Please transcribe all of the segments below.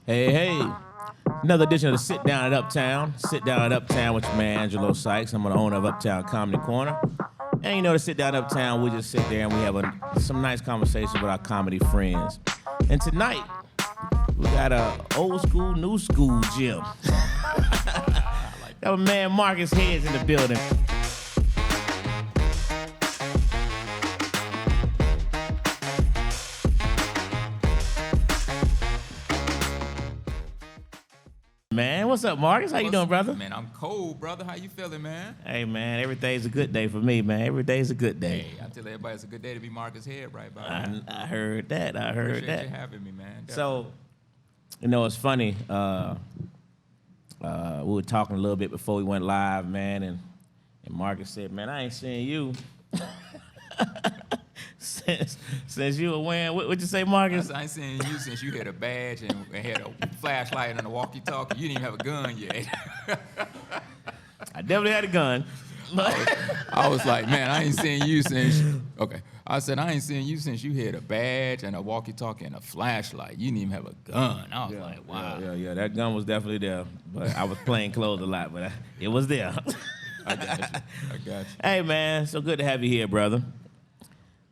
Hey. Another edition of the Sit Down at Uptown. Sit Down at Uptown with your man, Angelo Sykes. I'm the owner of Uptown Comedy Corner. And you know, to Sit Down at Uptown, we just sit there and we have some nice conversations with our comedy friends. And tonight, we got a old school, new school gym. Got my man Marcus Heads in the building. Man, what's up, Marcus? How you doing, brother? Man, I'm cold, brother. How you feeling, man? Hey, man, every day's a good day for me, man. Every day's a good day. Hey, I tell everybody it's a good day to be Marcus Head right about now. I heard that. I heard Appreciate that. you having me, man. Definitely. So, you know, it's funny. We were talking a little bit before we went live, man, and Marcus said, man, I ain't seen you since you were wearing, what'd you say, Marcus? I ain't seen you since you had a badge and had a flashlight and a walkie-talkie. You didn't even have a gun yet. I definitely had a gun. I was like, man, I ain't seen you since, okay. I said, I ain't seen you since you had a badge and a walkie-talkie and a flashlight. You didn't even have a gun. I was like, wow. Yeah, that gun was definitely there. But I was playing clothes a lot, but it was there. I got you. Hey, man, so good to have you here, brother.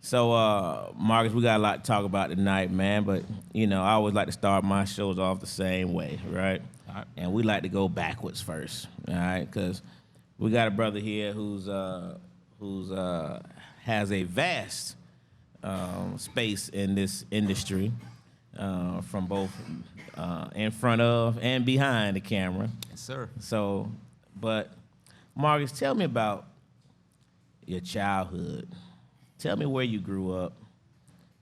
So, Marcus, we got a lot to talk about tonight, man. But, you know, I always like to start my shows off the same way, right? All right. And we like to go backwards first, all right? Because we got a brother here who's has a vast space in this industry, from both in front of and behind the camera. Yes, sir. So, but Marcus, tell me about your childhood. Tell me where you grew up,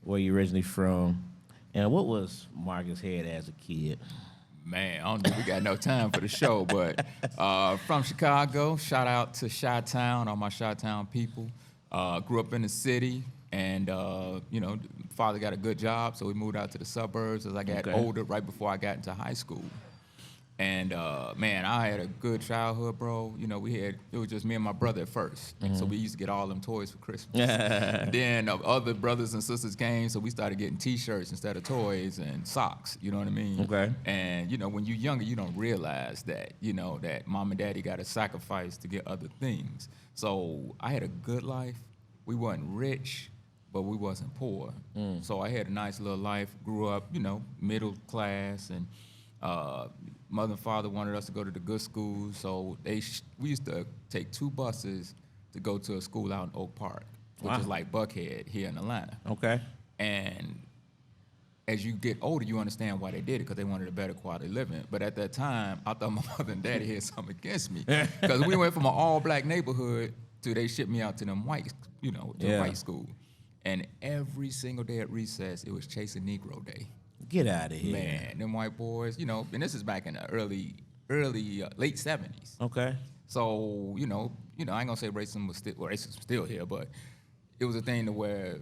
where you originally from, and what was Marcus Head as a kid? Man, I don't think we got no time for the show, but from Chicago, shout out to Chi-Town, all my Chi-Town people. Grew up in the city, and, you know, father got a good job, so we moved out to the suburbs as I got older, right before I got into high school. And, man, I had a good childhood, bro. You know, it was just me and my brother at first. So we used to get all them toys for Christmas. Then other brothers and sisters came, so we started getting T-shirts instead of toys and socks, you know what I mean? Okay. And, you know, when you're younger, you don't realize that, you know, that mom and daddy got to sacrifice to get other things. So I had a good life. We wasn't rich, but we wasn't poor. So I had a nice little life, grew up, you know, middle class, and mother and father wanted us to go to the good schools, so we used to take 2 buses to go to a school out in Oak Park, which is like Buckhead here in Atlanta. Okay. And as you get older, you understand why they did it, because they wanted a better quality of living. But at that time, I thought my mother and daddy had something against me, because we went from an all-black neighborhood to they shipped me out to them white, you know, to white school. And every single day at recess, it was Chasing Negro Day. Get out of here. Man, them white boys, you know, and this is back in the late 70s. Okay. So, you know, I ain't gonna say racism was still here, but it was a thing to where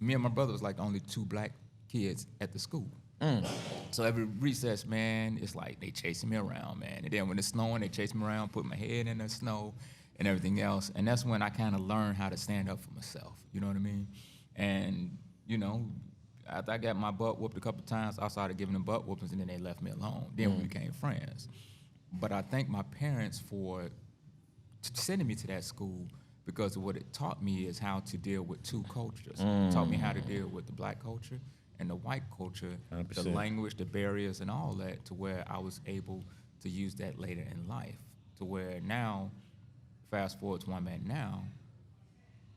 me and my brother was like the only 2 black kids at the school. So every recess, man, it's like they chasing me around, man. And then when it's snowing, they chase me around, put my head in the snow and everything else. And that's when I kind of learned how to stand up for myself. You know what I mean? And, you know, after I got my butt whooped a couple times, I started giving them butt whoopings, and then they left me alone. Then we became friends. But I thank my parents for sending me to that school, because what it taught me is how to deal with 2 cultures. It taught me how to deal with the black culture and the white culture, 100%. The language, the barriers, and all that, to where I was able to use that later in life, to where now, fast forward to where I'm at now,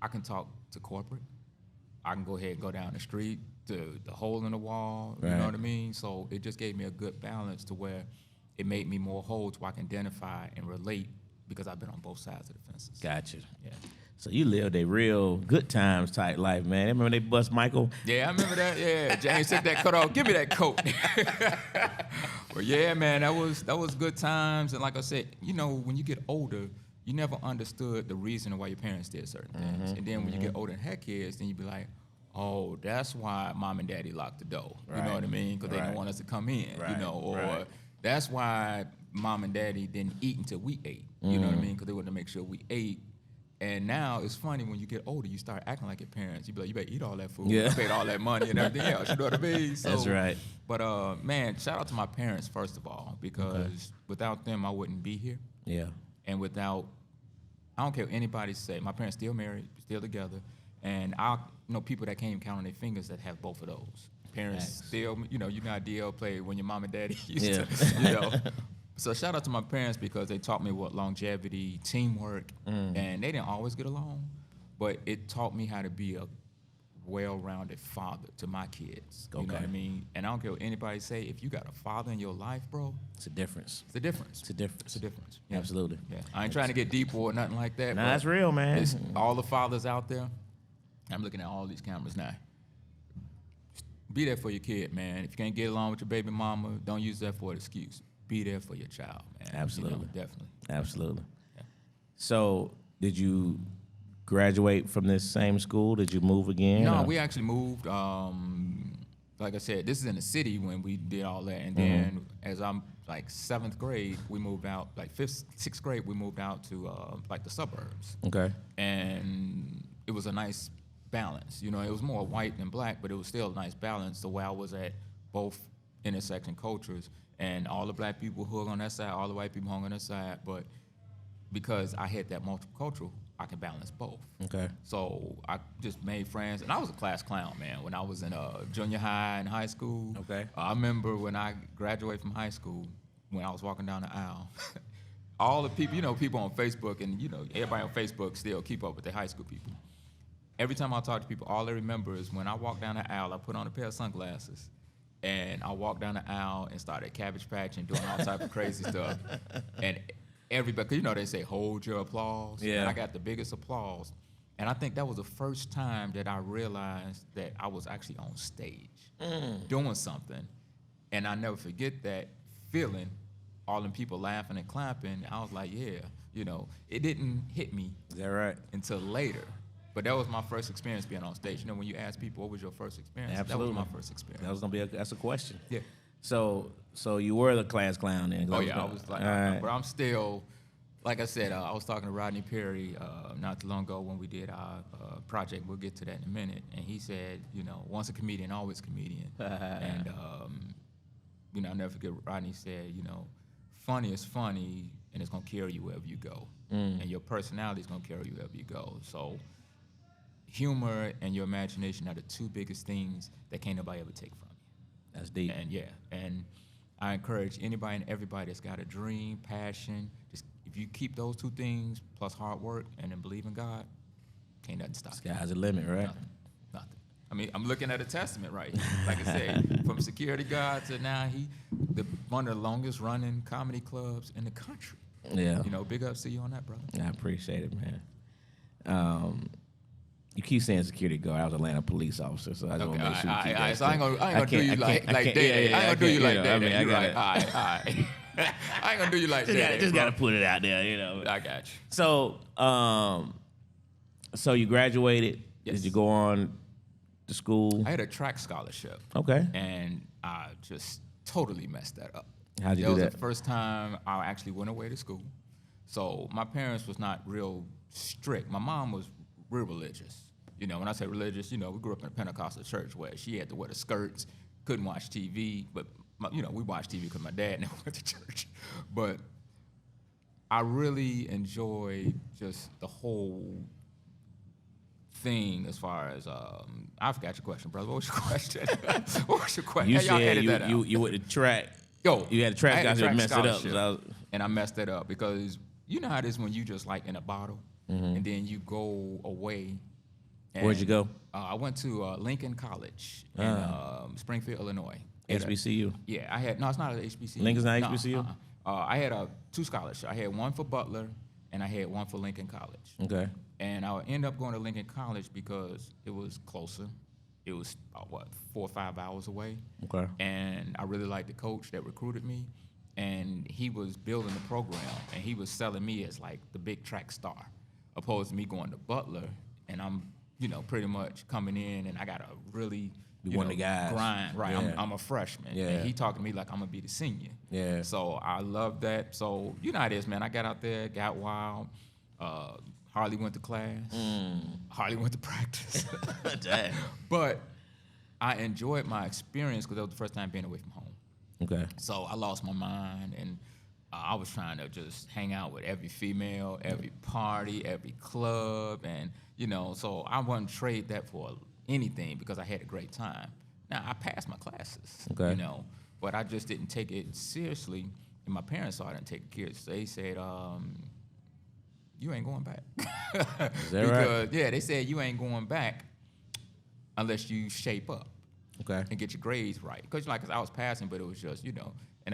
I can talk to corporate. I can go ahead and go down the street to the hole in the wall, you know what I mean? So it just gave me a good balance, to where it made me more whole, so I can identify and relate, because I've been on both sides of the fences. Gotcha. Yeah. So you lived a real good times type life, man. Remember they bust Michael? Yeah, I remember that. Yeah, James took that coat off. Give me that coat. But yeah, man, that was good times. And like I said, you know, when you get older, you never understood the reason why your parents did certain things. And then when you get older and had kids, then you be like, oh, that's why mom and daddy locked the door. You know what I mean? Because they didn't want us to come in, you know, or that's why mom and daddy didn't eat until we ate. You know what I mean? Because they wanted to make sure we ate. And now it's funny, when you get older, you start acting like your parents. You be like, you better eat all that food. Yeah. You paid all that money and everything else. You know what I mean? So, that's right. Man, shout out to my parents first of all, because without them I wouldn't be here. Yeah. And without, I don't care what anybody say, my parents still married, still together, and I know people that can't even count on their fingers that have both of those. Parents still, you got DL play when your mom and daddy used to, So shout out to my parents because they taught me what longevity, teamwork, and they didn't always get along, but it taught me how to be a well-rounded father to my kids. You know what I mean? And I don't care what anybody say, if you got a father in your life, bro, it's a difference. It's a difference. It's a difference. It's a difference. Yeah. Absolutely. Yeah. I ain't trying to get deep or nothing like that. Nah, that's real, man. It's all the fathers out there. I'm looking at all these cameras now. Be there for your kid, man. If you can't get along with your baby mama, don't use that for an excuse. Be there for your child, man. Absolutely. Definitely. Absolutely. Yeah. So, did you graduate from this same school? Did you move again? No, we actually moved. Like I said, this is in the city when we did all that. And then as I'm like 7th grade, we moved out. Like 5th, 6th grade, we moved out to like the suburbs. Okay. And it was a nice balance. It was more white than black, but it was still a nice balance the way I was at both intersection cultures. And all the black people hung on that side, all the white people hung on that side. But because I had that multicultural, I can balance both. Okay. So I just made friends. And I was a class clown, man, when I was in junior high and high school. Okay. I remember when I graduated from high school, when I was walking down the aisle, all the people, people on Facebook, and, everybody on Facebook still keep up with their high school people. Every time I talk to people, all I remember is when I walked down the aisle, I put on a pair of sunglasses, and I walked down the aisle and started cabbage patching, doing all type of crazy stuff. And everybody, because they say, hold your applause. Yeah. And I got the biggest applause. And I think that was the first time that I realized that I was actually on stage doing something. And I never forget that feeling, all them people laughing and clapping. I was like, yeah, it didn't hit me. Is that right? Until later. But that was my first experience being on stage. When you ask people, what was your first experience? Absolutely. That was my first experience. That was gonna be that's a question. Yeah. So you were the class clown then? Oh yeah, I was like, right. But I'm still, like I said, I was talking to Rodney Perry not too long ago when we did our project. We'll get to that in a minute. And he said, once a comedian, always a comedian. And I'll never forget what Rodney said. Funny is funny, and it's gonna carry you wherever you go. And your personality is gonna carry you wherever you go. So humor and your imagination are the two biggest things that can't nobody ever take from you. That's deep. And I encourage anybody and everybody that's got a dream, passion, just if you keep those two things plus hard work and then believe in God, can't nothing stop you. Sky's the limit, right? Nothing. I mean, I'm looking at a testament right here. Like I said, from security guard to now one of the longest running comedy clubs in the country. Yeah. Big ups to you on that, brother. I appreciate it, man. You keep saying security guard. I was an Atlanta police officer, so I just want to make sure you keep that. So I ain't gonna do you like that. I ain't gonna do you like that. I ain't gonna do you like that. Just gotta put it out there, I got you. So, so you graduated. Yes. Did you go on to school? I had a track scholarship. Okay. And I just totally messed that up. How'd you do that? That was the first time I actually went away to school. So my parents was not real strict. My mom was real religious. When I say religious, we grew up in a Pentecostal church where she had to wear the skirts, couldn't watch TV, but, we watched TV because my dad never went to church. But I really enjoyed just the whole thing as far as, I forgot your question, brother. What was your question? What was your question? You Y'all said edit that out. you went to track. Yo, you had a track scholarship and messed it up. So and I messed it up because you know how it is when you just like in a bottle and then you go away. Where'd you go? I went to Lincoln College in Springfield, Illinois. HBCU? Yeah, I had, no, it's not an HBCU. Lincoln's not HBCU? I had 2 scholarships. I had one for Butler and I had one for Lincoln College. Okay. And I ended up going to Lincoln College because it was closer. It was, 4 or 5 hours away. Okay. And I really liked the coach that recruited me. And he was building the program, and he was selling me as like the big track star, opposed to me going to Butler, and I'm, pretty much coming in, and I got to really, one of the guys. grind. Right, Yeah. I'm a freshman, Yeah. and he talking to me like I'm gonna be the senior. Yeah. So I love that. So you know how it is, man. I got out there, got wild. Hardly went to class. Hardly went to practice. Damn. But I enjoyed my experience because that was the first time being away from home. Okay. So I lost my mind, and I was trying to just hang out with every female, every party, every club, and so I wouldn't trade that for anything because I had a great time. Now I passed my classes, Okay. but I just didn't take it seriously, and my parents saw I didn't take it seriously. They said, "You ain't going back." Is that right? Yeah, they said you ain't going back unless you shape up. Okay. And get your grades right. Because cause I was passing, but it was just, and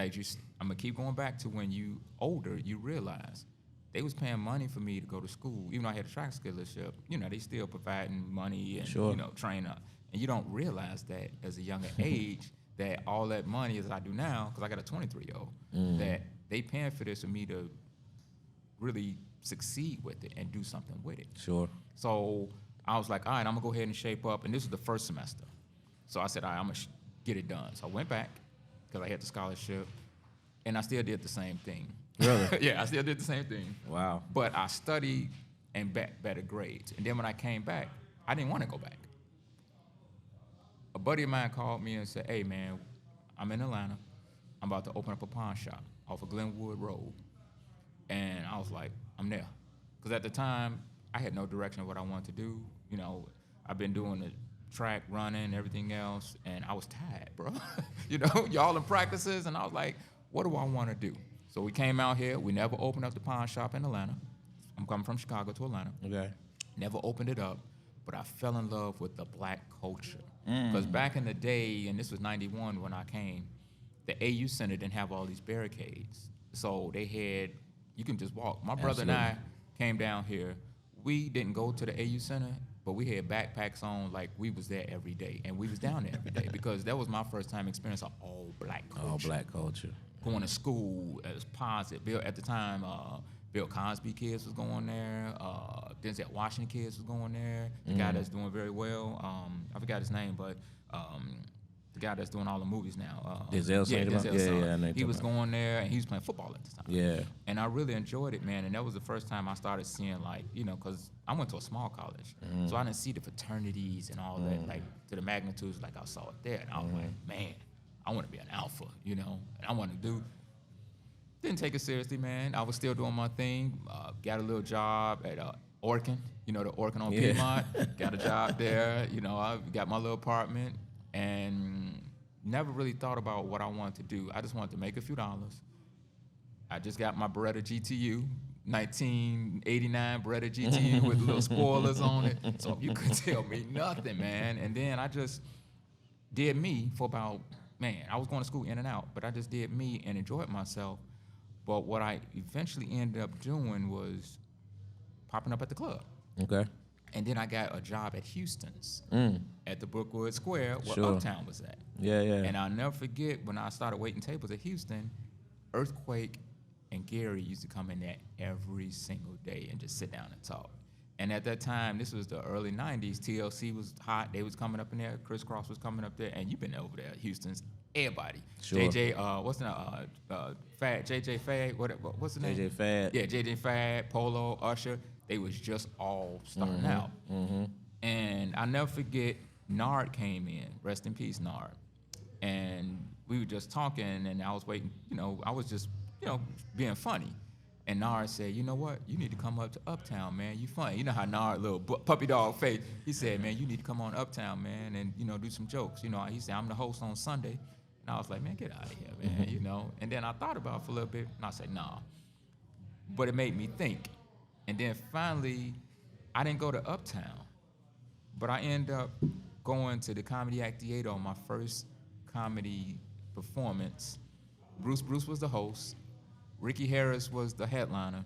I'm going to keep going back to when you older, you realize they was paying money for me to go to school. Even though I had a track scholarship, they still providing money and, Sure. train up. And you don't realize that as a younger age, that all that money as I do now, because I got a 23-year-old, that they paying for this for me to really succeed with it and do something with it. Sure. So I was like, all right, I'm going to go ahead and shape up. And this was the first semester. So I said, all right, I'm going to get it done. So I went back because I had the scholarship, and I still did the same thing. Really? Yeah, I still did the same thing. Wow. But I studied and better grades. And then when I came back, I didn't want to go back. A buddy of mine called me and said, hey, man, I'm in Atlanta. I'm about to open up a pawn shop off of Glenwood Road. And I was like, I'm there. Because at the time, I had no direction of what I wanted to do. I've been doing the track, running, everything else, and I was tired, bro. Y'all in practices, and I was like, what do I want to do? So we came out here. We never opened up the pawn shop in Atlanta. I'm coming from Chicago to Atlanta. Okay. Never opened it up, but I fell in love with the black culture. Because back in the day, and this was 91 when I came, the AU Center didn't have all these barricades. So they had, you can just walk. My brother and I came down here. We didn't go to the AU Center, but we had backpacks on like we was there every day. And we was down there every day because that was my first time experience of all black culture. All black culture. Going to school as positive. Bill, at the time, Bill Cosby kids was going there. Denzel Washington kids was going there. The guy that's doing very well, I forgot his name, but the guy that's doing all the movies now. Denzel's yeah, Denzel's Denzel. I know He was going there, and he was playing football at the time. Yeah. And I really enjoyed it, man. And that was the first time I started seeing, like, because I went to a small college. So I didn't see the fraternities and all that, like, to the magnitudes like I saw it there. And I was like, man, I want to be an alpha, and I want to do. Didn't take it seriously, man. I was still doing my thing. Got a little job at Orkin, the Orkin on Piedmont. Got a job there. I got my little apartment and never really thought about what I wanted to do. I just wanted to make a few dollars. I just got my Beretta GTU, 1989 Beretta GTU with little spoilers on it. So you couldn't tell me nothing, man. And then I just did me for about, I was going to school in and out, but I just did me and enjoyed myself. But what I eventually ended up doing was popping up at the club. Okay. And then I got a job at Houston's at the Brookwood Square where Sure. Uptown was at. Yeah, yeah. And I'll never forget when I started waiting tables at Houston, Earthquake and Gary used to come in there every single day and just sit down and talk. And at that time, this was the early 90s, TLC was hot. They was coming up in there. Criss Cross was coming up there. And you've been over there at Houston's. Everybody. Sure. JJ, what's the name? Fad, JJ Fad, what's the name? JJ Fad. Yeah, JJ Fad, Polo, Usher. They was just all starting out. And I'll never forget, Nard came in. Rest in peace, Nard. And we were just talking, and I was waiting. I was just, being funny. And Nard said, you know what? You need to come up to Uptown, man. You funny. You know how Nard, little puppy dog face. He said, man, you need to come on Uptown, man, and, do some jokes. He said, I'm the host on Sunday. And I was like, man, get out of here, man, And then I thought about it for a little bit, and I said, nah. But it made me think. And then finally, I didn't go to Uptown, but I ended up going to the Comedy Act Theater on my first comedy performance. Bruce was the host. Ricky Harris was the headliner.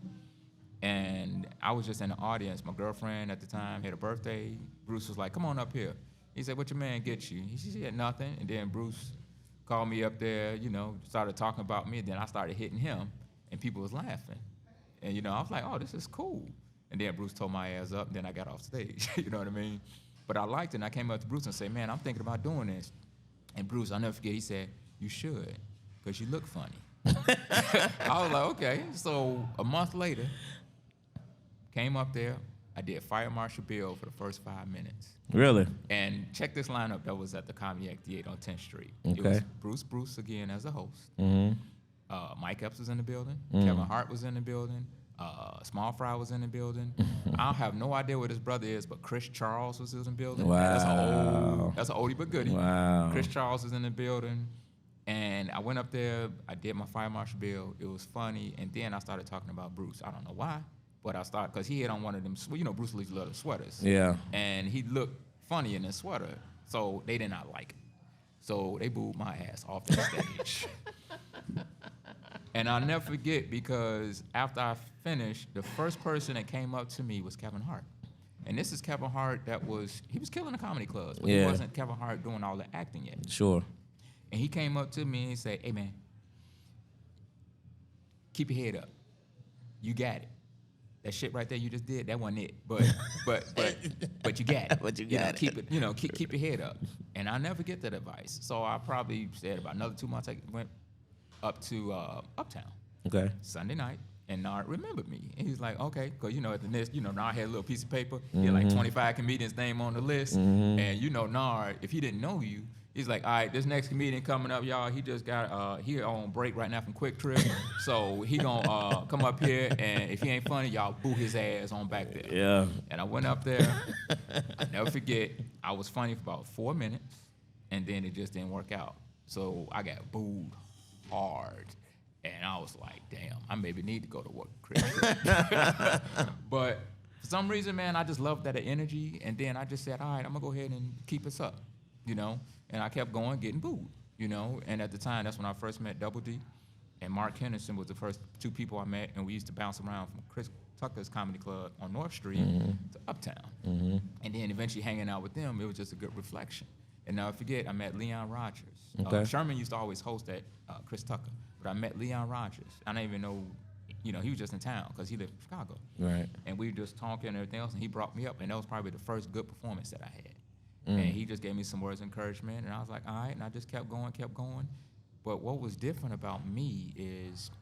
And I was just in the audience. My girlfriend at the time had a birthday. Bruce was like, come on up here. He said, what your man get you? He said, nothing. And then Bruce called me up there, started talking about me. And then I started hitting him, and people was laughing. And, I was like, oh, this is cool. And then Bruce told my ass up, and then I got off stage. You know what I mean? But I liked it, and I came up to Bruce and said, man, I'm thinking about doing this. And Bruce, I'll never forget, he said, you should, because you look funny. I was like, okay. So a month later, came up there, I did Fire Marshal Bill for the first 5 minutes. Really? And check this lineup that was at the Comedy Act Theater on 10th Street. Okay. It was Bruce again as the host. Mm-hmm. Mike Epps was in the building. Kevin Hart was in the building. Small Fry was in the building. I have no idea what his brother is, but Chris Charles was in the building. Wow. That's an oldie but goodie. Wow. Chris Charles was in the building. And I went up there. I did my Fire Marshal Bill. It was funny. And then I started talking about Bruce. I don't know why. But I started, because he had on one of them, Bruce Lee's leather sweaters. Yeah. And he looked funny in his sweater. So they did not like it. So they booed my ass off the stage. And I'll never forget, because after I finished, the first person that came up to me was Kevin Hart. And this is Kevin Hart he was killing the comedy clubs, but he wasn't Kevin Hart doing all the acting yet. Sure. And he came up to me and he said, hey man, keep your head up. You got it. That shit right there you just did, that wasn't it. But you got it. But you got it. Keep your head up. And I'll never get that advice. So I probably said about another 2 months, I went up to Uptown. Okay. Sunday night. And Nard remembered me. And he's like, okay, because, at the list, Nard had a little piece of paper. He had like 25 comedians' name on the list. And Nard, if he didn't know you, he's like, all right, this next comedian coming up, y'all, he just got, he on break right now from Quick Trip. So he gonna come up here, and if he ain't funny, y'all boo his ass on back there. Yeah. And I went up there. I'll never forget, I was funny for about 4 minutes, and then it just didn't work out. So I got booed hard. And I was like, damn, I maybe need to go to work, Chris. But for some reason, man, I just loved that energy. And then I just said, all right, I'm going to go ahead and keep us up, And I kept going, getting booed, And at the time, that's when I first met Double D. And Mark Henderson was the first 2 people I met. And we used to bounce around from Chris Tucker's Comedy Club on North Street to Uptown. And then eventually hanging out with them, it was just a good reflection. And now I forget, I met Leon Rogers. Okay. Sherman used to always host at Chris Tucker. But I met Leon Rogers. I didn't even know, he was just in town because he lived in Chicago. Right. And we were just talking and everything else, and he brought me up, and that was probably the first good performance that I had. And he just gave me some words of encouragement, and I was like, all right, and I just kept going. But what was different about me is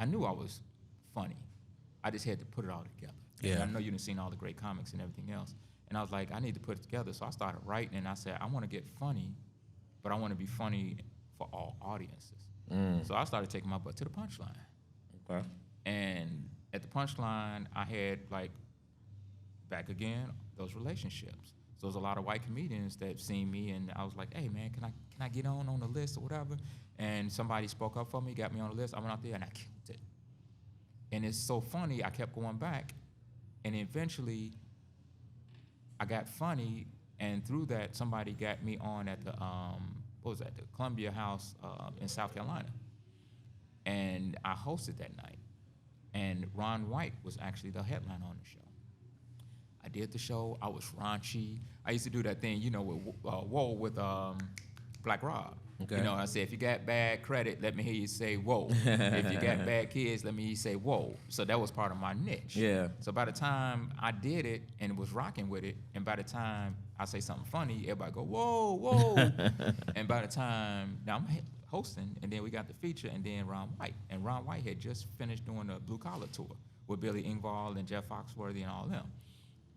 I knew I was funny. I just had to put it all together. Yeah. And I know you've seen all the great comics and everything else. And I was like, I need to put it together. So I started writing, and I said, I want to get funny, but I want to be funny for all audiences. So I started taking my butt to the punchline. Okay. And at the punchline, I had, back again, those relationships. So there's a lot of white comedians that seen me, and I was like, hey, man, can I get on the list or whatever? And somebody spoke up for me, got me on the list. I went out there, and I killed it. And it's so funny, I kept going back, and eventually I got funny, and through that, somebody got me on at the the Columbia House in South Carolina. And I hosted that night. And Ron White was actually the headliner on the show. I did the show. I was raunchy. I used to do that thing, with Black Rob. Okay. I said, if you got bad credit, let me hear you say whoa. If you got bad kids, let me hear you say whoa. So that was part of my niche. Yeah. So by the time I did it and was rocking with it, and by the time I say something funny, everybody go, whoa, whoa. And by the time, now I'm hosting, and then we got the feature, and then Ron White. And Ron White had just finished doing a Blue Collar tour with Billy Engvall and Jeff Foxworthy and all them.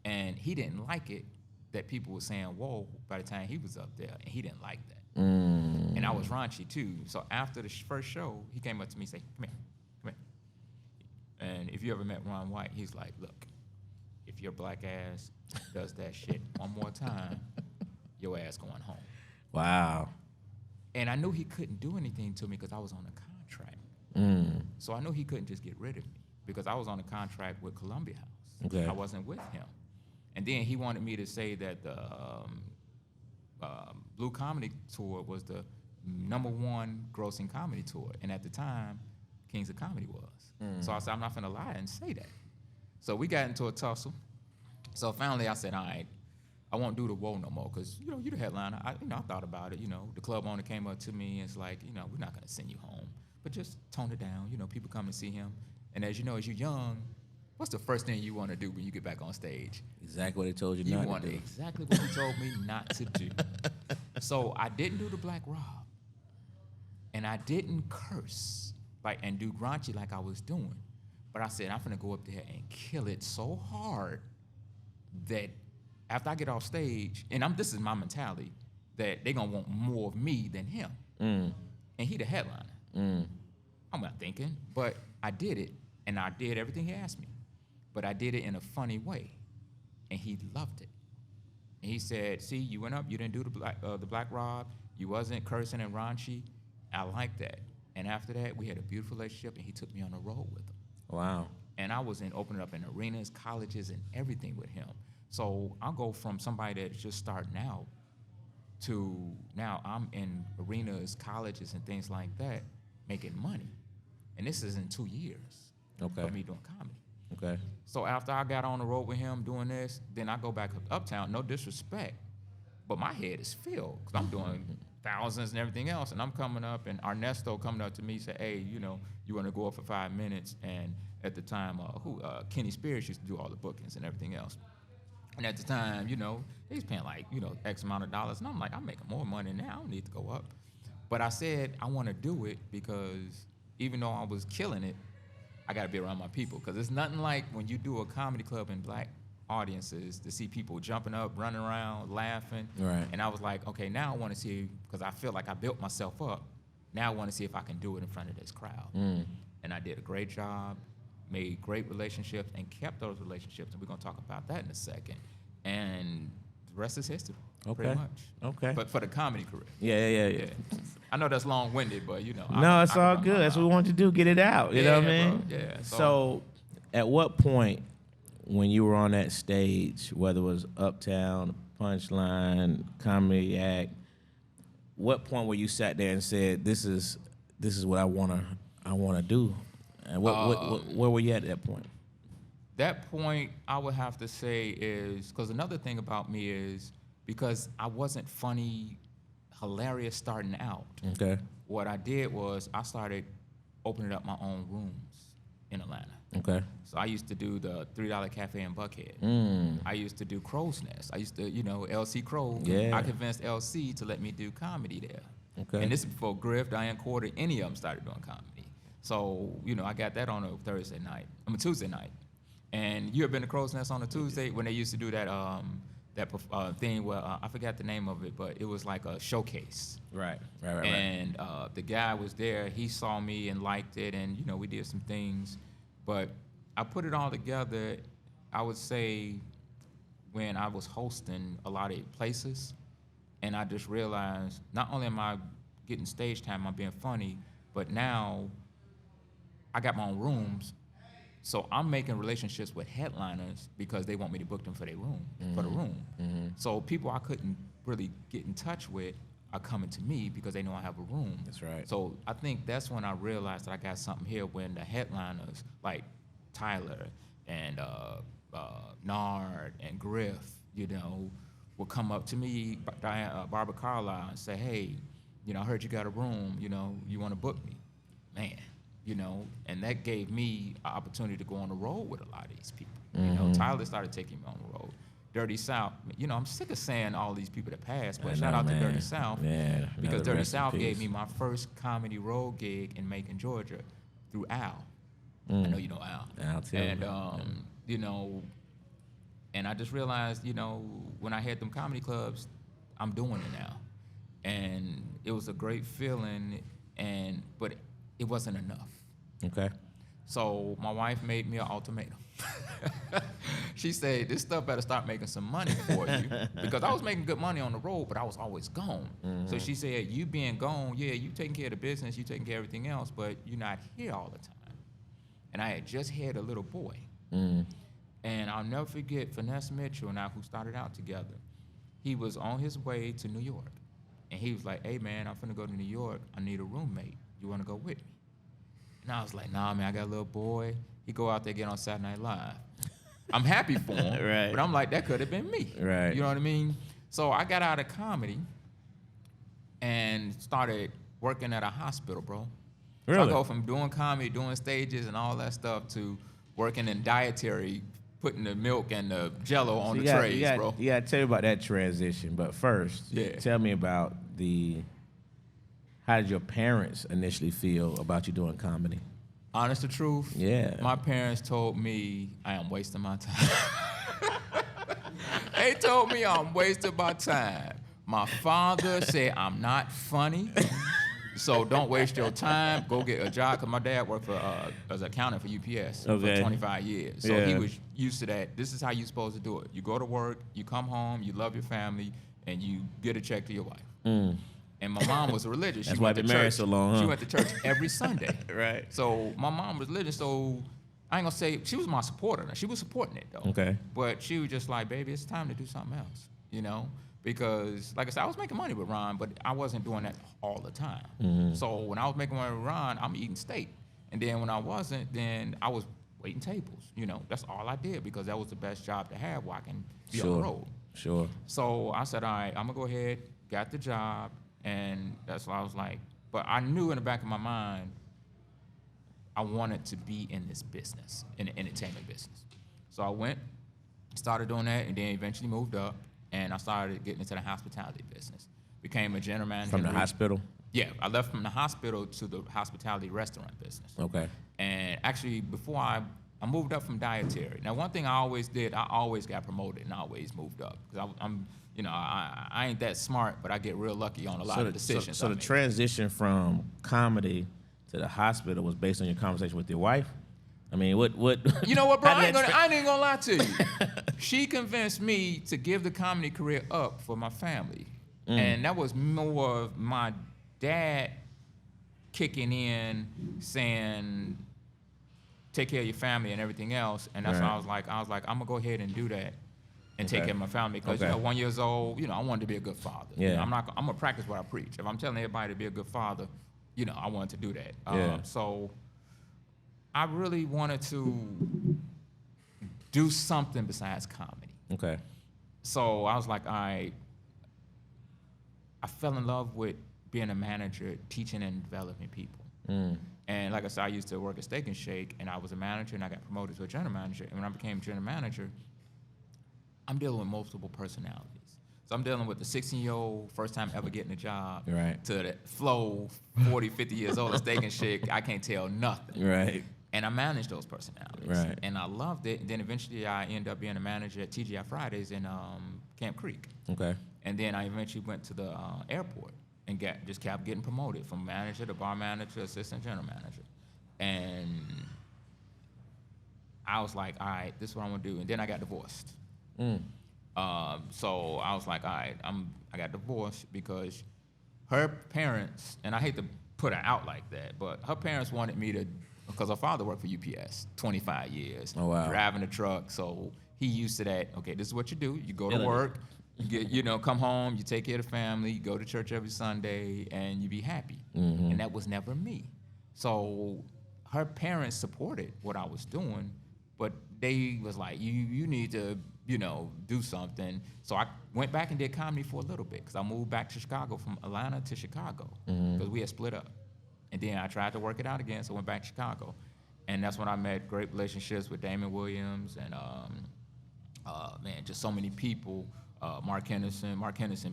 And he didn't like it that people were saying whoa by the time he was up there, and he didn't like that. And I was raunchy too. So after the first show, he came up to me and said, come here. And if you ever met Ron White, he's like, look, if your black ass does that shit one more time, your ass going home. Wow. And I knew he couldn't do anything to me because I was on a contract. So I knew he couldn't just get rid of me because I was on a contract with Columbia House. Okay. I wasn't with him. And then he wanted me to say that the Blue Comedy Tour was the #1 grossing comedy tour. And at the time, Kings of Comedy was. So I said, I'm not going to lie and say that. So we got into a tussle. So finally I said, all right, I won't do the whoa no more because, you're the headliner. I thought about it. The club owner came up to me and it's like, we're not going to send you home. But just tone it down. People come to see him. And as you know, as you're young, what's the first thing you want to do when you get back on stage? Exactly what they told you not to do. Exactly what you told me not to do. So I didn't do the Black Rob. And I didn't curse and do raunchy like I was doing. But I said, I'm going to go up there and kill it so hard that after I get off stage, and this is my mentality, that they gonna want more of me than him. And he the headliner. I'm not thinking, but I did it, and I did everything he asked me. But I did it in a funny way, and he loved it. And he said, see, you went up, you didn't do the Black Rob, you wasn't cursing and raunchy. I like that. And after that, we had a beautiful relationship, and he took me on the road with him. Wow. And I was opening up in arenas, colleges, and everything with him. So I'll go from somebody that's just starting out to now I'm in arenas, colleges, and things like that, making money. And this is in 2 years of me doing comedy. Okay. So after I got on the road with him doing this, then I go back up Uptown, no disrespect, but my head is filled because I'm doing thousands and everything else, and I'm coming up, and Ernesto coming up to me say, hey, you want to go up for 5 minutes, and at the time, Kenny Spears used to do all the bookings and everything else. And at the time, he's paying like, X amount of dollars, and I'm like, I'm making more money now, I don't need to go up. But I said, I want to do it because even though I was killing it, I got to be around my people, because it's nothing like when you do a comedy club in black audiences to see people jumping up, running around, laughing. Right. And I was like, okay, now I want to see, because I feel like I built myself up, now I want to see if I can do it in front of this crowd. And I did a great job, made great relationships, and kept those relationships, and we're going to talk about that in a second. And the rest is history, pretty much. Okay. But for the comedy career. Yeah. I know that's long-winded, but, No, it's all good. That's what we want you to do, get it out. You know what I mean? Bro. Yeah. So at what point when you were on that stage, whether it was Uptown, Punchline, Comedy Act, what point where you sat there and said, this is what I wanna do? And where were you at that point? That point, I would have to say is, because another thing about me is, because I wasn't funny, hilarious starting out. Okay. What I did was I started opening up my own rooms in Atlanta. Okay. So I used to do the $3 Cafe in Buckhead. I used to do Crow's Nest. I used to, LC Crow. Yeah. I convinced LC to let me do comedy there. Okay. And this is before Griff, Diane Corder, any of them started doing comedy. So, I got that on a Tuesday night. And you have been to Crow's Nest on a Tuesday when they used to do that thing where I forgot the name of it, but it was like a showcase. Right. And the guy was there. He saw me and liked it, and we did some things. But I put it all together, I would say, when I was hosting a lot of places, and I just realized not only am I getting stage time, I'm being funny, but now I got my own rooms. So I'm making relationships with headliners because they want me to book them for their room, for the room. So people I couldn't really get in touch with are coming to me because they know I have a room. That's right. So I think that's when I realized that I got something here, when the headliners like Tyler and Nard and Griff, will come up to me, Barbara Carlisle, and say, hey, I heard you got a room, you want to book me? Man. And that gave me an opportunity to go on the road with a lot of these people. Tyler started taking me on the road. Dirty South, I'm sick of saying all these people that passed, but shout out to Dirty South. Yeah, because Dirty South gave me my first comedy road gig in Macon, Georgia, through Al. I know you know Al. Al too. And, and I just realized, when I had them comedy clubs, I'm doing it now. And it was a great feeling, but it wasn't enough. Okay. So my wife made me an ultimatum. She said, this stuff better start making some money for you. Because I was making good money on the road, but I was always gone. So she said, you being gone, yeah, you taking care of the business, you taking care of everything else, but you're not here all the time. And I had just had a little boy. And I'll never forget Finesse Mitchell and I, who started out together. He was on his way to New York. And he was like, hey, man, I'm finna go to New York. I need a roommate. You want to go with me? And I was like, nah, man, I got a little boy. He go out there, get on Saturday Night Live. I'm happy for him, right. But I'm like, that could have been me. Right. You know what I mean? So I got out of comedy and started working at a hospital, bro. Really? So I go from doing comedy, doing stages and all that stuff, to working in dietary, putting the milk and the Jell-O on the trays, bro. You got to tell me about that transition. But first, tell me about how did your parents initially feel about you doing comedy? Honest to truth, yeah. My parents told me I am wasting my time. They told me I'm wasting my time. My father said I'm not funny. So don't waste your time. Go get a job. Because my dad worked for as an accountant for UPS for 25 years. So he was used to that. This is how you're supposed to do it. You go to work, you come home, you love your family, and you get a check to your wife. And my mom was religious. That's why I've been married so long, huh? She went to church every Sunday. Right. So my mom was religious, so I ain't gonna say she was my supporter. She was supporting it though. Okay. But she was just like, baby, it's time to do something else, you know? Because, like I said, I was making money with Ron, but I wasn't doing that all the time. So when I was making money with Ron, I'm eating steak. And then when I wasn't, then I was waiting tables. You know, that's all I did because that was the best job to have where I can be on the road. Sure. So I said, all right, I'm going to go ahead, got the job, and that's what I was like. But I knew in the back of my mind, I wanted to be in this business, in the entertainment business. So I went, started doing that, and then eventually moved up. And I started getting into the hospitality business. Became a general manager. From the hospital? Yeah, I left from the hospital to the hospitality restaurant business. Okay. And actually, before I moved up from dietary. Now, one thing I always did, I always got promoted and I always moved up. Because I'm, you know, I ain't that smart, but I get real lucky on a lot of decisions. So the transition from comedy to the hospital was based on your conversation with your wife? I mean, what? You know what, bro? I ain't gonna lie to you. She convinced me to give the comedy career up for my family, and that was more of my dad kicking in, saying, "Take care of your family and everything else." And that's why I was like, I'm gonna go ahead and do that and take care of my family because you know, 1 year old, you know, I wanted to be a good father. Yeah. You know, I'm gonna practice what I preach. If I'm telling everybody to be a good father, you know, I wanted to do that. So I really wanted to do something besides comedy. Okay. So I was like, all right, I fell in love with being a manager, teaching and developing people. And like I said, I used to work at Steak and Shake, and I was a manager, and I got promoted to a general manager. And when I became general manager, I'm dealing with multiple personalities. So I'm dealing with the 16-year-old, first time ever getting a job, to the Flo, 40, 50 years old at Steak and Shake, I can't tell nothing. Right. And I managed those personalities. Right. And I loved it. And then eventually I ended up being a manager at TGI Fridays in Camp Creek. Okay. And then I eventually went to the airport and just kept getting promoted from manager to bar manager, assistant general manager. And I was like, all right, this is what I'm gonna do. And then I got divorced. So I was like, all right, I got divorced because her parents, and I hate to put her out like that, but her parents wanted me to, because her father worked for UPS 25 years, driving a truck, so he used to that, okay, this is what you do, you go to work, you get, you know, come home, you take care of the family, you go to church every Sunday, and you be happy. And that was never me. So her parents supported what I was doing, but they was like, you need to, you know, do something. So I went back and did comedy for a little bit, because I moved back to Chicago, from Atlanta to Chicago, because we had split up. And then I tried to work it out again, so I went back to Chicago. And that's when I met great relationships with Damon Williams and, man, just so many people. Mark Henderson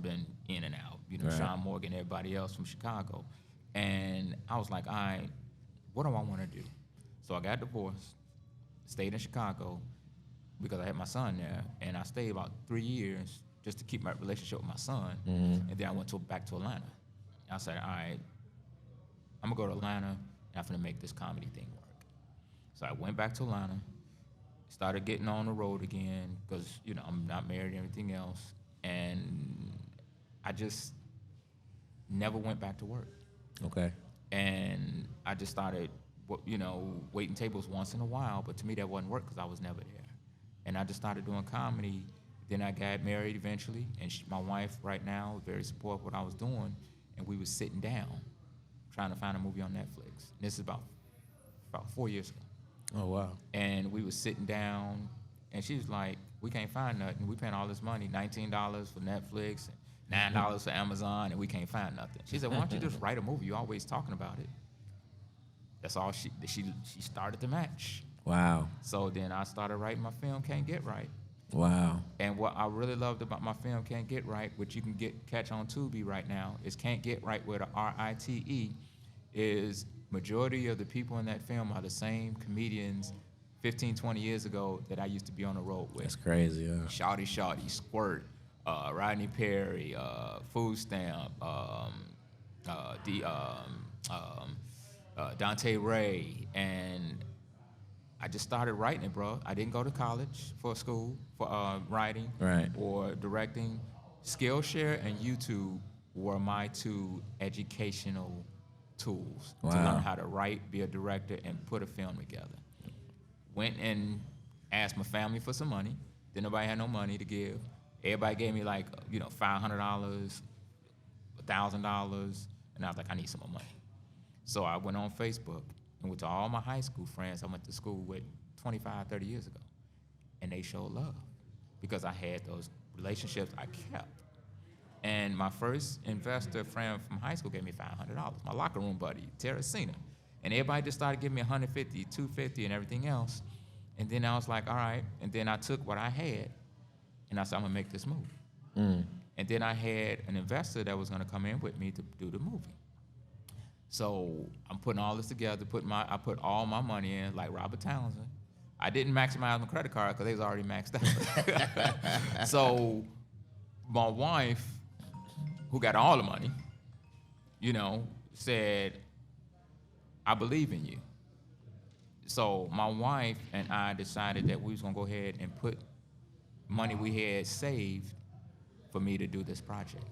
been in and out, you know, Sean Morgan, everybody else from Chicago. And I was like, all right, what do I want to do? So I got divorced, stayed in Chicago because I had my son there, and I stayed about 3 years just to keep my relationship with my son. And then I went back to Atlanta. I said, all right, I'm gonna go to Atlanta, and I'm gonna make this comedy thing work. So I went back to Atlanta, started getting on the road again, because, you know, I'm not married and everything else, and I just never went back to work. Okay. And I just started, you know, waiting tables once in a while, but to me that wasn't work because I was never there. And I just started doing comedy. Then I got married eventually, and my wife right now is very supportive of what I was doing, and we was sitting down trying to find a movie on Netflix. And this is about 4 years ago. Oh, wow. And we was sitting down, and she was like, we can't find nothing. We paying all this money, $19 for Netflix, and $9 for Amazon, and we can't find nothing. She said, why don't you just write a movie? You're always talking about it. That's all she started to match. Wow. So then I started writing my film, Can't Get Right. Wow. And what I really loved about my film, Can't Get Right, which you can catch on Tubi right now, is Can't Get Right with a R-I-T-E, is majority of the people in that film are the same comedians 15, 20 years ago that I used to be on the road with. That's crazy, yeah. Shawty, Squirt, Rodney Perry, Food Stamp, Dante Ray, and I just started writing it, bro. I didn't go to college for school for writing Right. or directing. Skillshare and YouTube were my two educational tools to Wow. learn how to write, be a director, and put a film together. Went and asked my family for some money. Then nobody had no money to give. Everybody gave me like, $500, $1,000, and I was like, I need some more money. So I went on Facebook and went to all my high school friends I went to school with 25, 30 years ago, and they showed love because I had those relationships I kept. And my first investor friend from high school gave me $500, my locker room buddy, Teresina. And everybody just started giving me $150, $250, and everything else. And then I was like, all right. And then I took what I had, and I said, I'm gonna make this move. And then I had an investor that was gonna come in with me to do the movie. So I'm putting all this together, I put all my money in, like Robert Townsend. I didn't maximize my credit card because they was already maxed out. So my wife, who got all the money, said, I believe in you. So my wife and I decided that we was gonna go ahead and put money we had saved for me to do this project.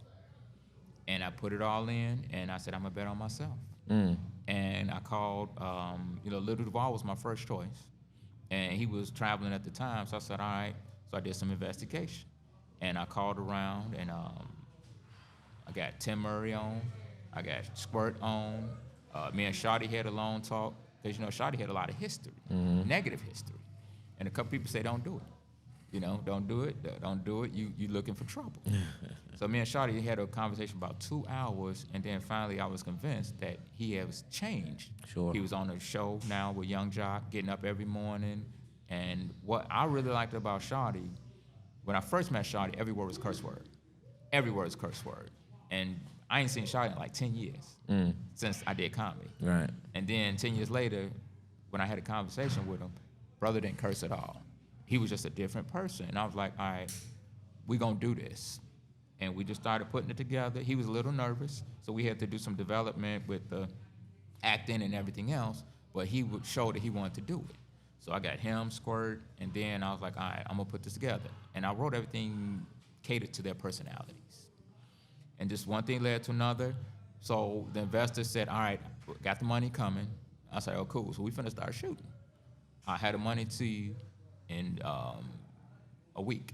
And I put it all in, and I said, I'm gonna bet on myself. And I called, Little Duval was my first choice, and he was traveling at the time, so I said, all right. So I did some investigation, and I called around, and I got Tim Murray on, I got Squirt on, me and Shawty had a long talk, because Shawty had a lot of history, negative history, and a couple people say, don't do it. Don't do it, you looking for trouble. So me and Shawty had a conversation about 2 hours, and then finally I was convinced that he has changed. Sure. He was on a show now with Young Jock, getting up every morning, and what I really liked about Shawty, when I first met Shawty, every word was curse word. Every word was curse word. And I ain't seen Shawty in like 10 years since I did comedy. Right. And then 10 years later, when I had a conversation with him, brother didn't curse at all. He was just a different person. And I was like, all right, we gonna do this. And we just started putting it together. He was a little nervous, so we had to do some development with the acting and everything else, but he would show that he wanted to do it. So I got him, Squirt, and then I was like, all right, I'm gonna put this together. And I wrote everything catered to their personalities. And just one thing led to another. So the investor said, all right, got the money coming. I said, oh, cool. So we finna start shooting. I had the money to you in a week.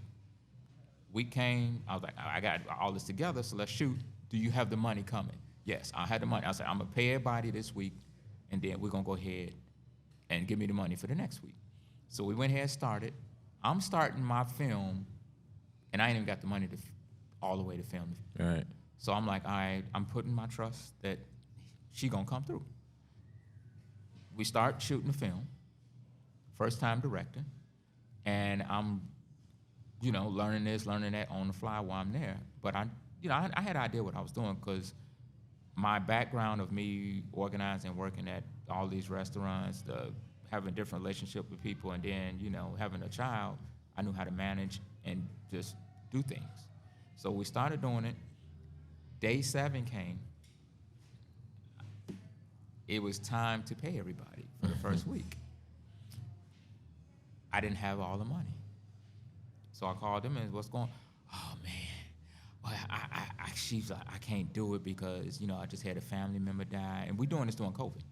Week came, I was like, I got all this together, so let's shoot. Do you have the money coming? Yes, I had the money. I said, I'm gonna pay everybody this week, and then we're gonna go ahead and give me the money for the next week. So we went ahead and started. I'm starting my film, and I ain't even got the money all the way to film it. Right. So I'm like, all right, I'm putting my trust that she gonna come through. We start shooting the film, first time directing, and I'm, learning this, learning that on the fly while I'm there. But I had an idea what I was doing because my background of me organizing, working at all these restaurants, having a different relationship with people, and then, having a child, I knew how to manage and just do things. So we started doing it. Day 7 came. It was time to pay everybody for the first week. I didn't have all the money. So I called them and what's going on? Oh man, well, she's like, I can't do it because, I just had a family member die. And we're doing this during COVID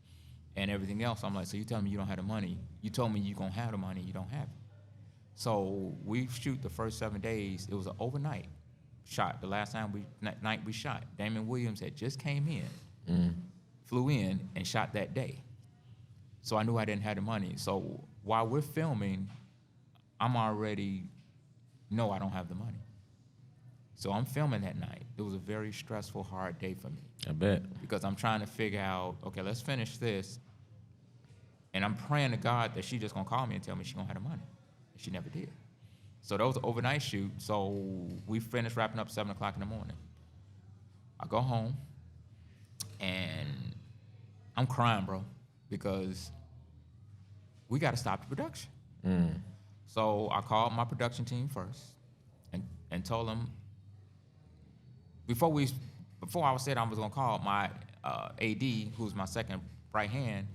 and everything else. I'm like, so you telling me you don't have the money? You told me you're gonna have the money, you don't have it. So we shoot the first 7 days. It was an overnight shot. The last night we shot, Damon Williams had just came in, flew in and shot that day. So I knew I didn't have the money. So while we're filming, I'm already know I don't have the money. So I'm filming that night. It was a very stressful, hard day for me. I bet. Because I'm trying to figure out, okay, let's finish this. And I'm praying to God that she just gonna call me and tell me she gonna have the money. And she never did. So that was an overnight shoot. So we finished wrapping up 7 o'clock in the morning. I go home and I'm crying, bro, because we got to stop the production. So I called my production team first and told them, before I said I was going to call my AD, who's my second right hand,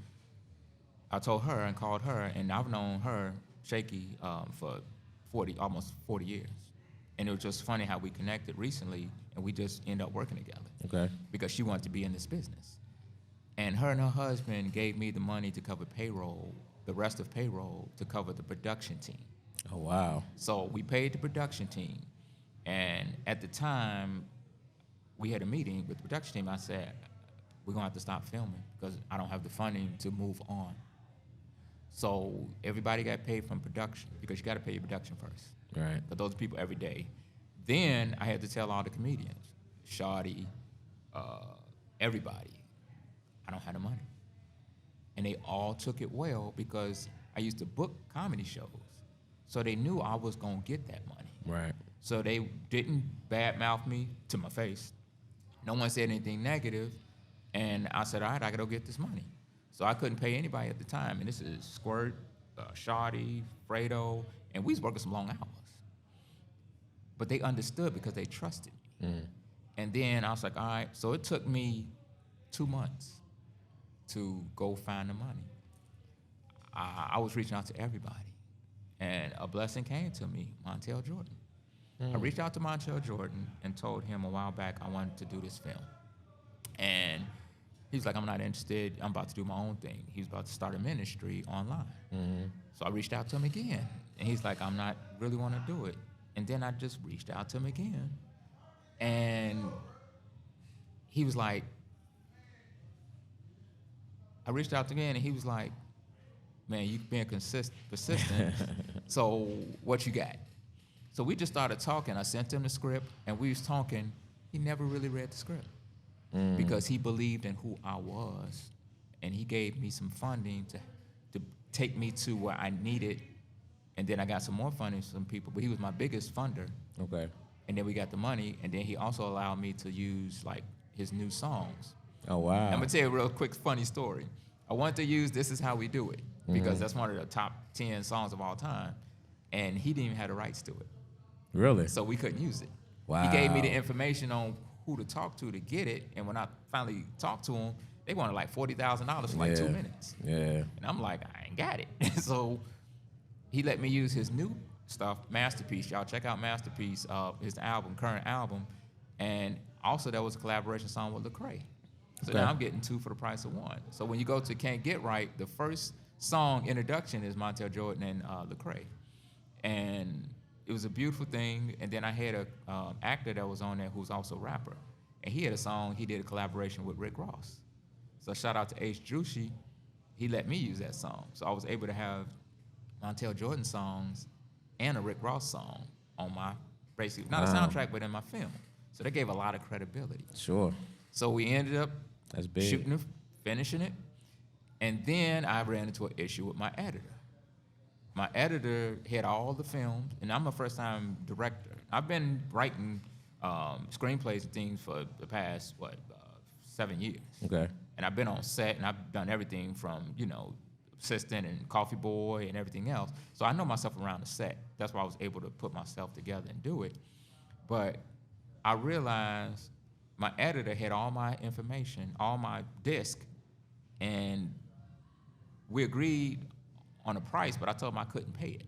I told her and called her, and I've known her, Shaky, for almost 40 years. And it was just funny how we connected recently, and we just ended up working together. Okay. Because she wanted to be in this business. And her husband gave me the money to cover payroll, the rest of payroll, to cover the production team. Oh, wow. So we paid the production team. And at the time, we had a meeting with the production team. I said, we're going to have to stop filming because I don't have the funding to move on. So everybody got paid from production because you got to pay your production first. Right. But those people every day. Then I had to tell all the comedians, Shawty, everybody, I don't have the money. And they all took it well because I used to book comedy shows. So they knew I was going to get that money. Right. So they didn't badmouth me to my face. No one said anything negative. And I said, all right, I got to go get this money. So I couldn't pay anybody at the time. And this is Squirt, Shawty, Fredo, and we was working some long hours. But they understood because they trusted me. And then I was like, all right. So it took me 2 months to go find the money. I was reaching out to everybody. And a blessing came to me, Montel Jordan. I reached out to Montel Jordan and told him a while back I wanted to do this film. And he was like, I'm not interested. I'm about to do my own thing. He was about to start a ministry online. So I reached out to him again. And he's like, I'm not really want to do it. And then I just reached out to him again. And he was like, I reached out to him again, and he was like, man, you being persistent, so what you got? So we just started talking. I sent him the script, and we was talking. He never really read the script because he believed in who I was, and he gave me some funding to take me to where I needed, and then I got some more funding from some people, but he was my biggest funder. Okay. And then we got the money, and then he also allowed me to use, like, his new songs. Oh, wow. I'm going to tell you a real quick funny story. I wanted to use This Is How We Do It because that's one of the top 10 songs of all time, and he didn't even have the rights to it. Really? So we couldn't use it. Wow. He gave me the information on who to talk to get it, and when I finally talked to him, they wanted like $40,000 for like 2 minutes. Yeah. And I'm like, I ain't got it. So he let me use his new stuff, Masterpiece. Y'all check out Masterpiece, his album, current album. And also there was a collaboration song with Lecrae. So now I'm getting 2 for the price of 1. So when you go to Can't Get Right, the first song introduction is Montel Jordan and Lecrae. And it was a beautiful thing. And then I had a actor that was on there who's also a rapper. And he had a song, he did a collaboration with Rick Ross. So shout out to H. Juicy. He let me use that song. So I was able to have Montel Jordan songs and a Rick Ross song on my, basically, not a soundtrack, but in my film. So that gave a lot of credibility. Sure. So we ended up That's big. shooting it, finishing it, and then I ran into an issue with my editor. My editor had all the films, and I'm a first-time director. I've been writing screenplays and things for the past, 7 years. Okay. And I've been on set, and I've done everything from, assistant and coffee boy and everything else. So I know myself around the set. That's why I was able to put myself together and do it. But I realized my editor had all my information, all my disc, and we agreed on a price, but I told him I couldn't pay it.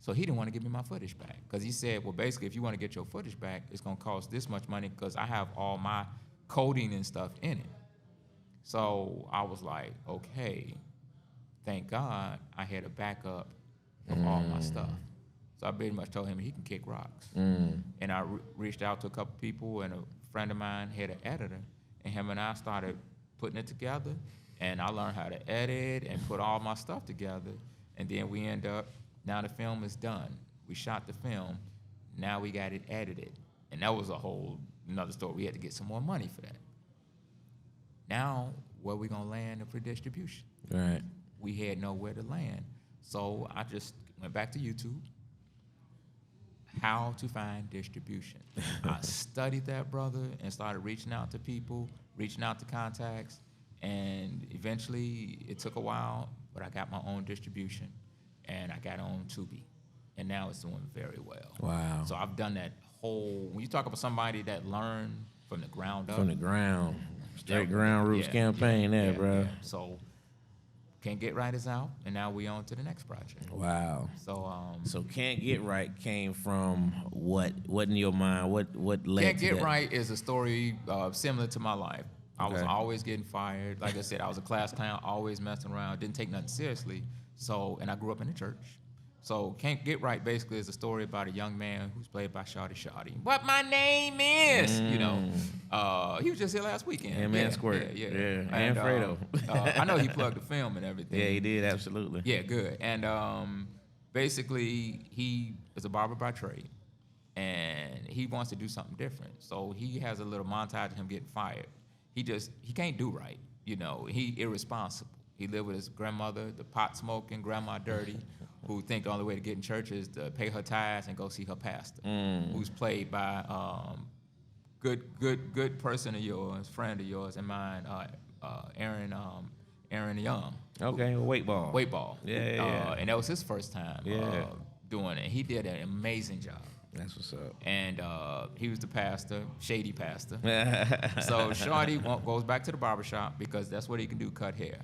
So he didn't want to give me my footage back because he said, well, basically, if you want to get your footage back, it's going to cost this much money because I have all my coding and stuff in it. So I was like, okay, thank God I had a backup of all my stuff. So I pretty much told him he can kick rocks. And I reached out to a couple people, and a friend of mine had an editor, and him and I started putting it together, and I learned how to edit and put all my stuff together, and then we end up, now the film is done. We shot the film, now we got it edited, and that was a whole another story. We had to get some more money for that. Now, where we gonna land for distribution? Right. We had nowhere to land. So I just went back to YouTube, how to find distribution. I studied that, brother, and started reaching out to people, reaching out to contacts, and eventually it took a while. but I got my own distribution, and I got on Tubi, and now it's doing very well. Wow. So I've done that whole. When you talk about somebody that learned from the ground up, From the ground, straight ground roots campaign bro. Yeah. So Can't Get Right is out, and now we on to the next project. Wow. So Can't Get Right came from what? What in your mind? What led Can't to Get that? Right is a story similar to my life. I was Okay. always getting fired. Like I said, I was a class clown, always messing around, didn't take nothing seriously. And I grew up in the church. So Can't Get Right basically is a story about a young man who's played by Shawty. What my name is, he was just here last weekend. Yeah, man, Squirt. Yeah. And Fredo. I know he plugged the film and everything. Yeah, he did, absolutely. Yeah, good. And basically, he is a barber by trade, and he wants to do something different. So he has a little montage of him getting fired. He can't do right. He irresponsible. He lived with his grandmother, the pot smoking grandma Dirty, who think the only way to get in church is to pay her tithes and go see her pastor, who's played by good person of yours, friend of yours and mine, Aaron Young. Okay, weight ball. Weight ball. Yeah. And that was his first time doing it. He did an amazing job. That's what's up. And he was the pastor, shady pastor. So Shawty goes back to the barbershop because that's what he can do, cut hair.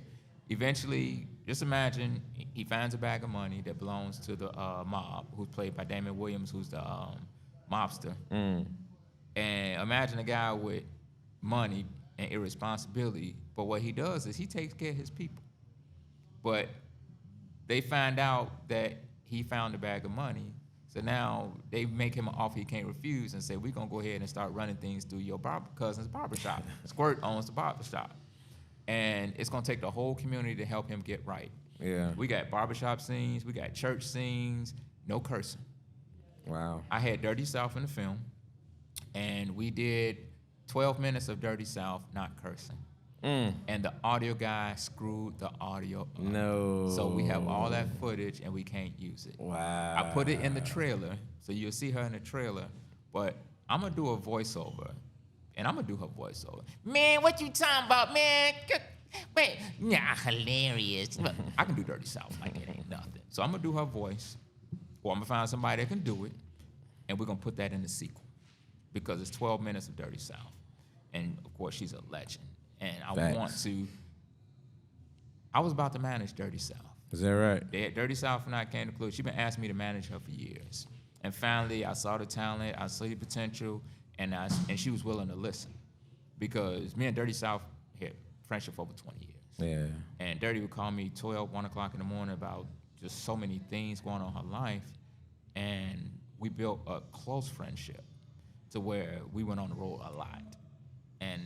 Eventually, just imagine he finds a bag of money that belongs to the mob, who's played by Damon Williams, who's the mobster. And imagine a guy with money and irresponsibility, but what he does is he takes care of his people. But they find out that he found a bag of money, so now they make him an offer he can't refuse and say, we're going to go ahead and start running things through your cousin's barbershop. Squirt owns the barbershop. And it's going to take the whole community to help him get right. Yeah. We got barbershop scenes. We got church scenes. No cursing. Wow. I had Dirty South in the film, and we did 12 minutes of Dirty South not cursing. And the audio guy screwed the audio up. No. So we have all that footage, and we can't use it. Wow. I put it in the trailer, so you'll see her in the trailer, but I'm going to do a voiceover. And I'm going to do her voiceover. Man, what you talking about, man? Wait, nah, hilarious. I can do Dirty South like it ain't nothing. So I'm going to do her voice, or I'm going to find somebody that can do it, and we're going to put that in the sequel because it's 12 minutes of Dirty South. And, of course, she's a legend. And I was about to manage Dirty South. Is that right? Dirty South and I came to Clue. She's been asking me to manage her for years. And finally, I saw the talent, I saw the potential, and she was willing to listen. Because me and Dirty South had friendship for over 20 years. Yeah. And Dirty would call me 12, 1 o'clock in the morning about just so many things going on in her life. And we built a close friendship to where we went on the road a lot. And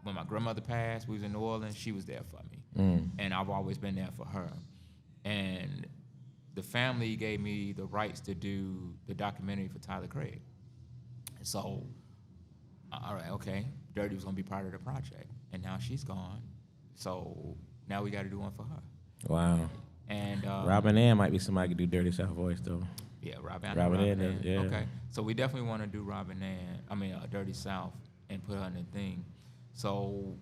when my grandmother passed, we was in New Orleans, she was there for me. And I've always been there for her. And the family gave me the rights to do the documentary for Tyler Craig. And so, all right, okay, Dirty was gonna be part of the project. And now she's gone. So now we gotta do one for her. Wow. And Robin Ann might be somebody who could do Dirty South voice, though. Yeah, Robin Ann, Ann. yeah. Okay, so we definitely want to do Dirty South and put her in the thing. So,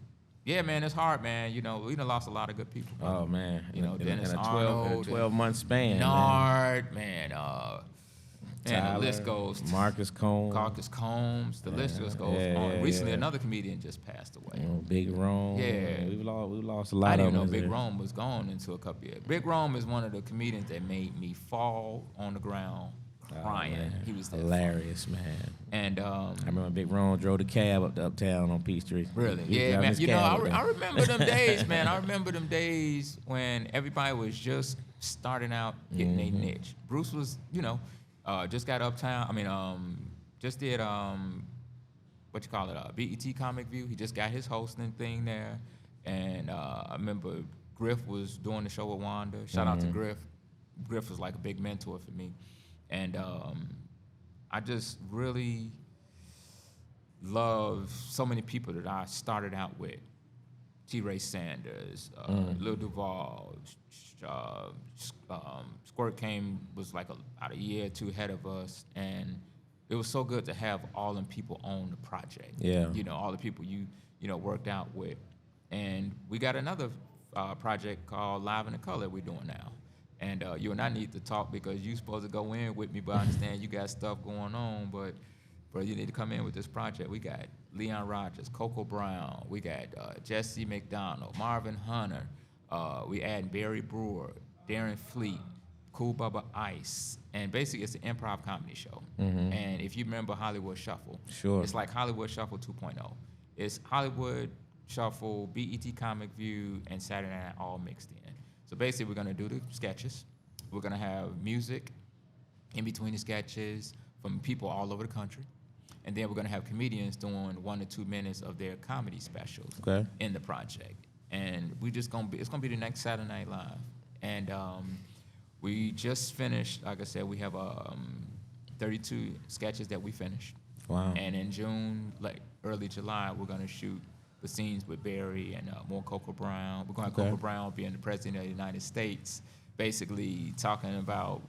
yeah, man, it's hard, man. We done lost a lot of good people. Oh, man. Dennis in a Arnold, 12-month span. Nard, man. And the list goes. Marcus Combs. The list just goes on. Recently, another comedian just passed away. Big Rome. Yeah. We lost a lot I of didn't them. know Big Rome was gone until a couple years. Big Rome is one of the comedians that made me fall on the ground crying. He was there. Hilarious, man. And I remember Big Rome drove the cab up to Uptown on Peachtree. Really? He Yeah, driving man. his cab I remember them days, man. I remember them days when everybody was just starting out, getting their niche. Bruce was, just got Uptown. Just did BET Comic View. He just got his hosting thing there, and I remember Griff was doing the show with Wanda. Shout out to Griff. Griff was like a big mentor for me, and I just really love so many people that I started out with. T. Ray Sanders, Lil Duval, Squirt was like about a year or two ahead of us, and it was so good to have all them people on the project. Yeah. All the people you worked out with. And we got another project called Live in the Color we're doing now. And you and I need to talk because you're supposed to go in with me, but I understand you got stuff going on, but you need to come in with this project. We got Leon Rogers, Coco Brown, we got Jesse McDonald, Marvin Hunter, we add Barry Brewer, Darren Fleet, Cool Bubba Ice, and basically it's an improv comedy show. And if you remember Hollywood Shuffle, Sure. it's like Hollywood Shuffle 2.0. It's Hollywood Shuffle, BET Comic View, and Saturday Night all mixed in. So basically we're gonna do the sketches. We're gonna have music in between the sketches from people all over the country. And then we're gonna have comedians doing 1 to 2 minutes of their comedy specials in the project. And it's gonna be the next Saturday Night Live. And we just finished, like I said, we have 32 sketches that we finished. Wow. And in June, like early July, we're gonna shoot the scenes with Barry and more Coco Brown. We're gonna have Coco Brown being the president of the United States, basically talking about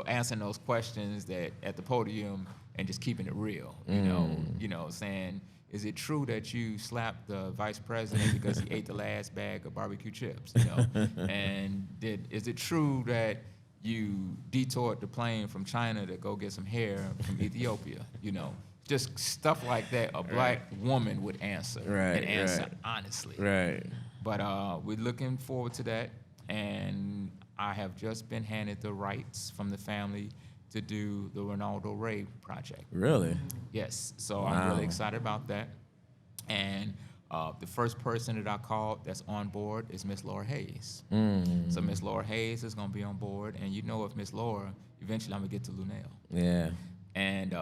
answering those questions that at the podium and just keeping it real. You know, saying, is it true that you slapped the vice president because he ate the last bag of barbecue chips? You know, and is it true that you detoured the plane from China to go get some hair from Ethiopia? You know, just stuff like that. A black woman would answer and answer honestly. Right. But we're looking forward to that, and I have just been handed the rights from the family to do the Ronaldo Ray project. Really? Yes. So I'm really excited about that. And the first person that I called that's on board is Miss Laura Hayes. So Miss Laura Hayes is going to be on board, and you know, if Miss Laura, eventually I'm going to get to Lunel. Yeah. And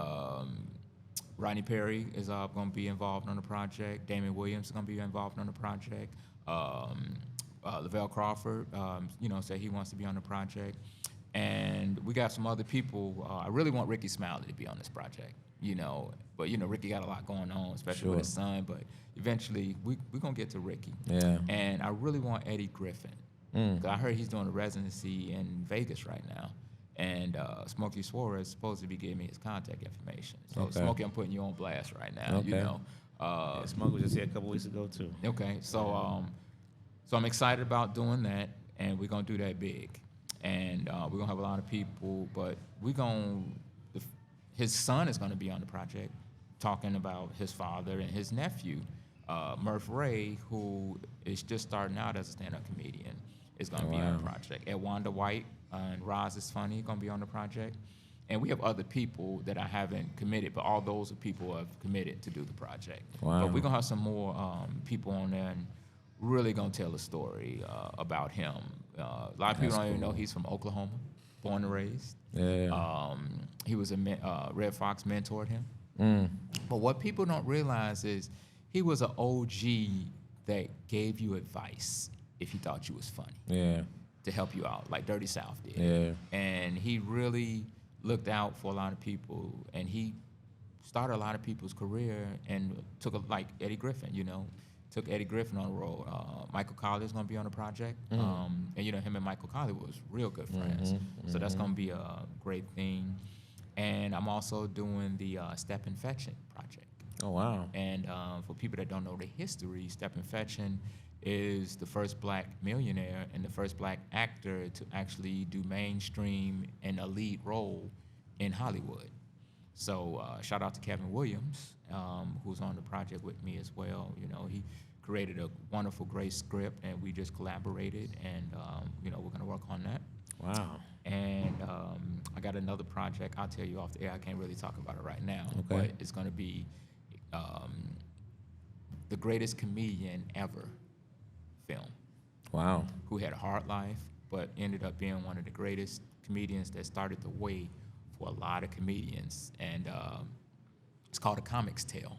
Rodney Perry is going to be involved on the project. Damon Williams is going to be involved on the project. Lavelle Crawford, said he wants to be on the project. And we got some other people. I really want Ricky Smiley to be on this project, but Ricky got a lot going on, especially with his son. But eventually, we're going to get to Ricky. Yeah. And I really want Eddie Griffin. 'Cause I heard he's doing a residency in Vegas right now. And Smokey Suarez is supposed to be giving me his contact information. So Smokey, I'm putting you on blast right now. Smokey was just here a couple weeks ago too. Okay, so I'm excited about doing that, and we're gonna do that big, and we're gonna have a lot of people. But his son is gonna be on the project, talking about his father and his nephew, Murph Ray, who is just starting out as a stand-up comedian, is gonna be on the project. Edwanda White and Roz is Funny gonna be on the project. And we have other people that I haven't committed, but all those are people who have committed to do the project. Wow. But we're gonna have some more people on there and really gonna tell a story about him. A lot of people don't even know he's from Oklahoma, born and raised. Yeah. He was Red Fox mentored him. But what people don't realize is he was an OG that gave you advice if he thought you was funny. Yeah. To help you out, like Dirty South did. Yeah. And he really looked out for a lot of people, and he started a lot of people's career and took like Eddie Griffin, took Eddie Griffin on the road. Michael Colley is going to be on the project. And him and Michael Colley was real good friends. So that's going to be a great thing. And I'm also doing the Step and Fetchin' project. Oh, wow. And for people that don't know the history, Step and Fetchin' is the first black millionaire and the first black actor to actually do mainstream and a lead role in Hollywood. So shout out to Kevin Williams, who's on the project with me as well. He created a wonderful, great script, and we just collaborated, and we're gonna work on that. Wow. And I got another project. I'll tell you off the air. I can't really talk about it right now, Okay. but it's gonna be the greatest comedian ever film. Wow. Who had a hard life, but ended up being one of the greatest comedians that started the way for a lot of comedians. And it's called A Comic's Tale.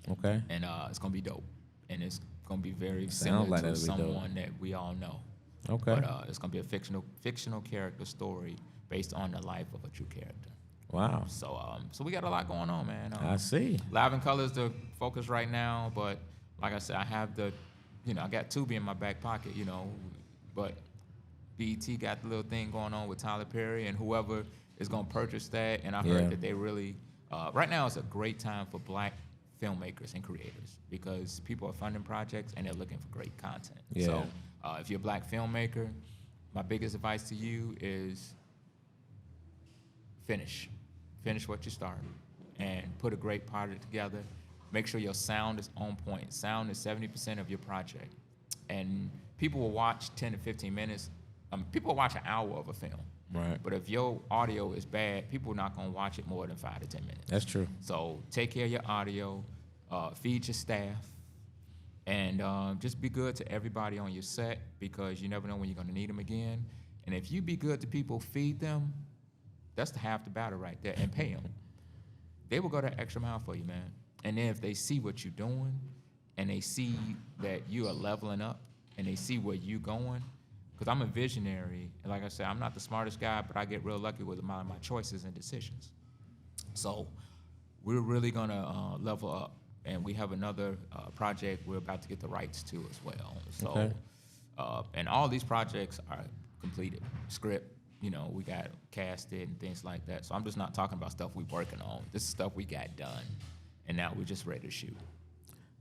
Okay. And it's gonna be dope. And it's gonna be very Sounds similar like to that'll be dope. someone that we all know. Okay. But it's gonna be a fictional character story based on the life of a true character. Wow. So we got a lot going on, man. I see. Live in Color is the focus right now, but like I said, I have I got Tubi in my back pocket, but BET got the little thing going on with Tyler Perry and whoever is going to purchase that. And I heard that they really, right now it's a great time for black filmmakers and creators because people are funding projects and they're looking for great content. Yeah. So If you're a black filmmaker, my biggest advice to you is finish what you started, and put a great project together. Make sure your sound is on point. Sound is 70% of your project, and people will watch 10 to 15 minutes. People will watch an hour of a film. Right. But if your audio is bad, people are not going to watch it more than 5 to 10 minutes. That's true. So take care of your audio, feed your staff, and just be good to everybody on your set, because you never know when you're going to need them again. And if you be good to people, feed them, that's half the battle right there, and pay them. They will go that extra mile for you, man. And then if they see what you're doing, and they see that you are leveling up, and they see where you're going, because I'm a visionary, and like I said, I'm not the smartest guy, but I get real lucky with my choices and decisions. So we're really gonna level up, and we have another project we're about to get the rights to as well. So, okay. And all these projects are completed. Script, we got casted and things like that. So I'm just not talking about stuff we're working on. This is stuff we got done, and now we're just ready to shoot.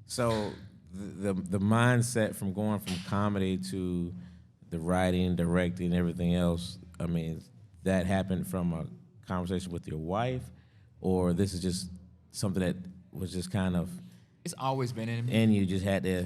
So the mindset from going from comedy to the writing, directing, everything else, I mean, that happened from a conversation with your wife, or this is just something that was just kind of... It's always been in me. And you just had to...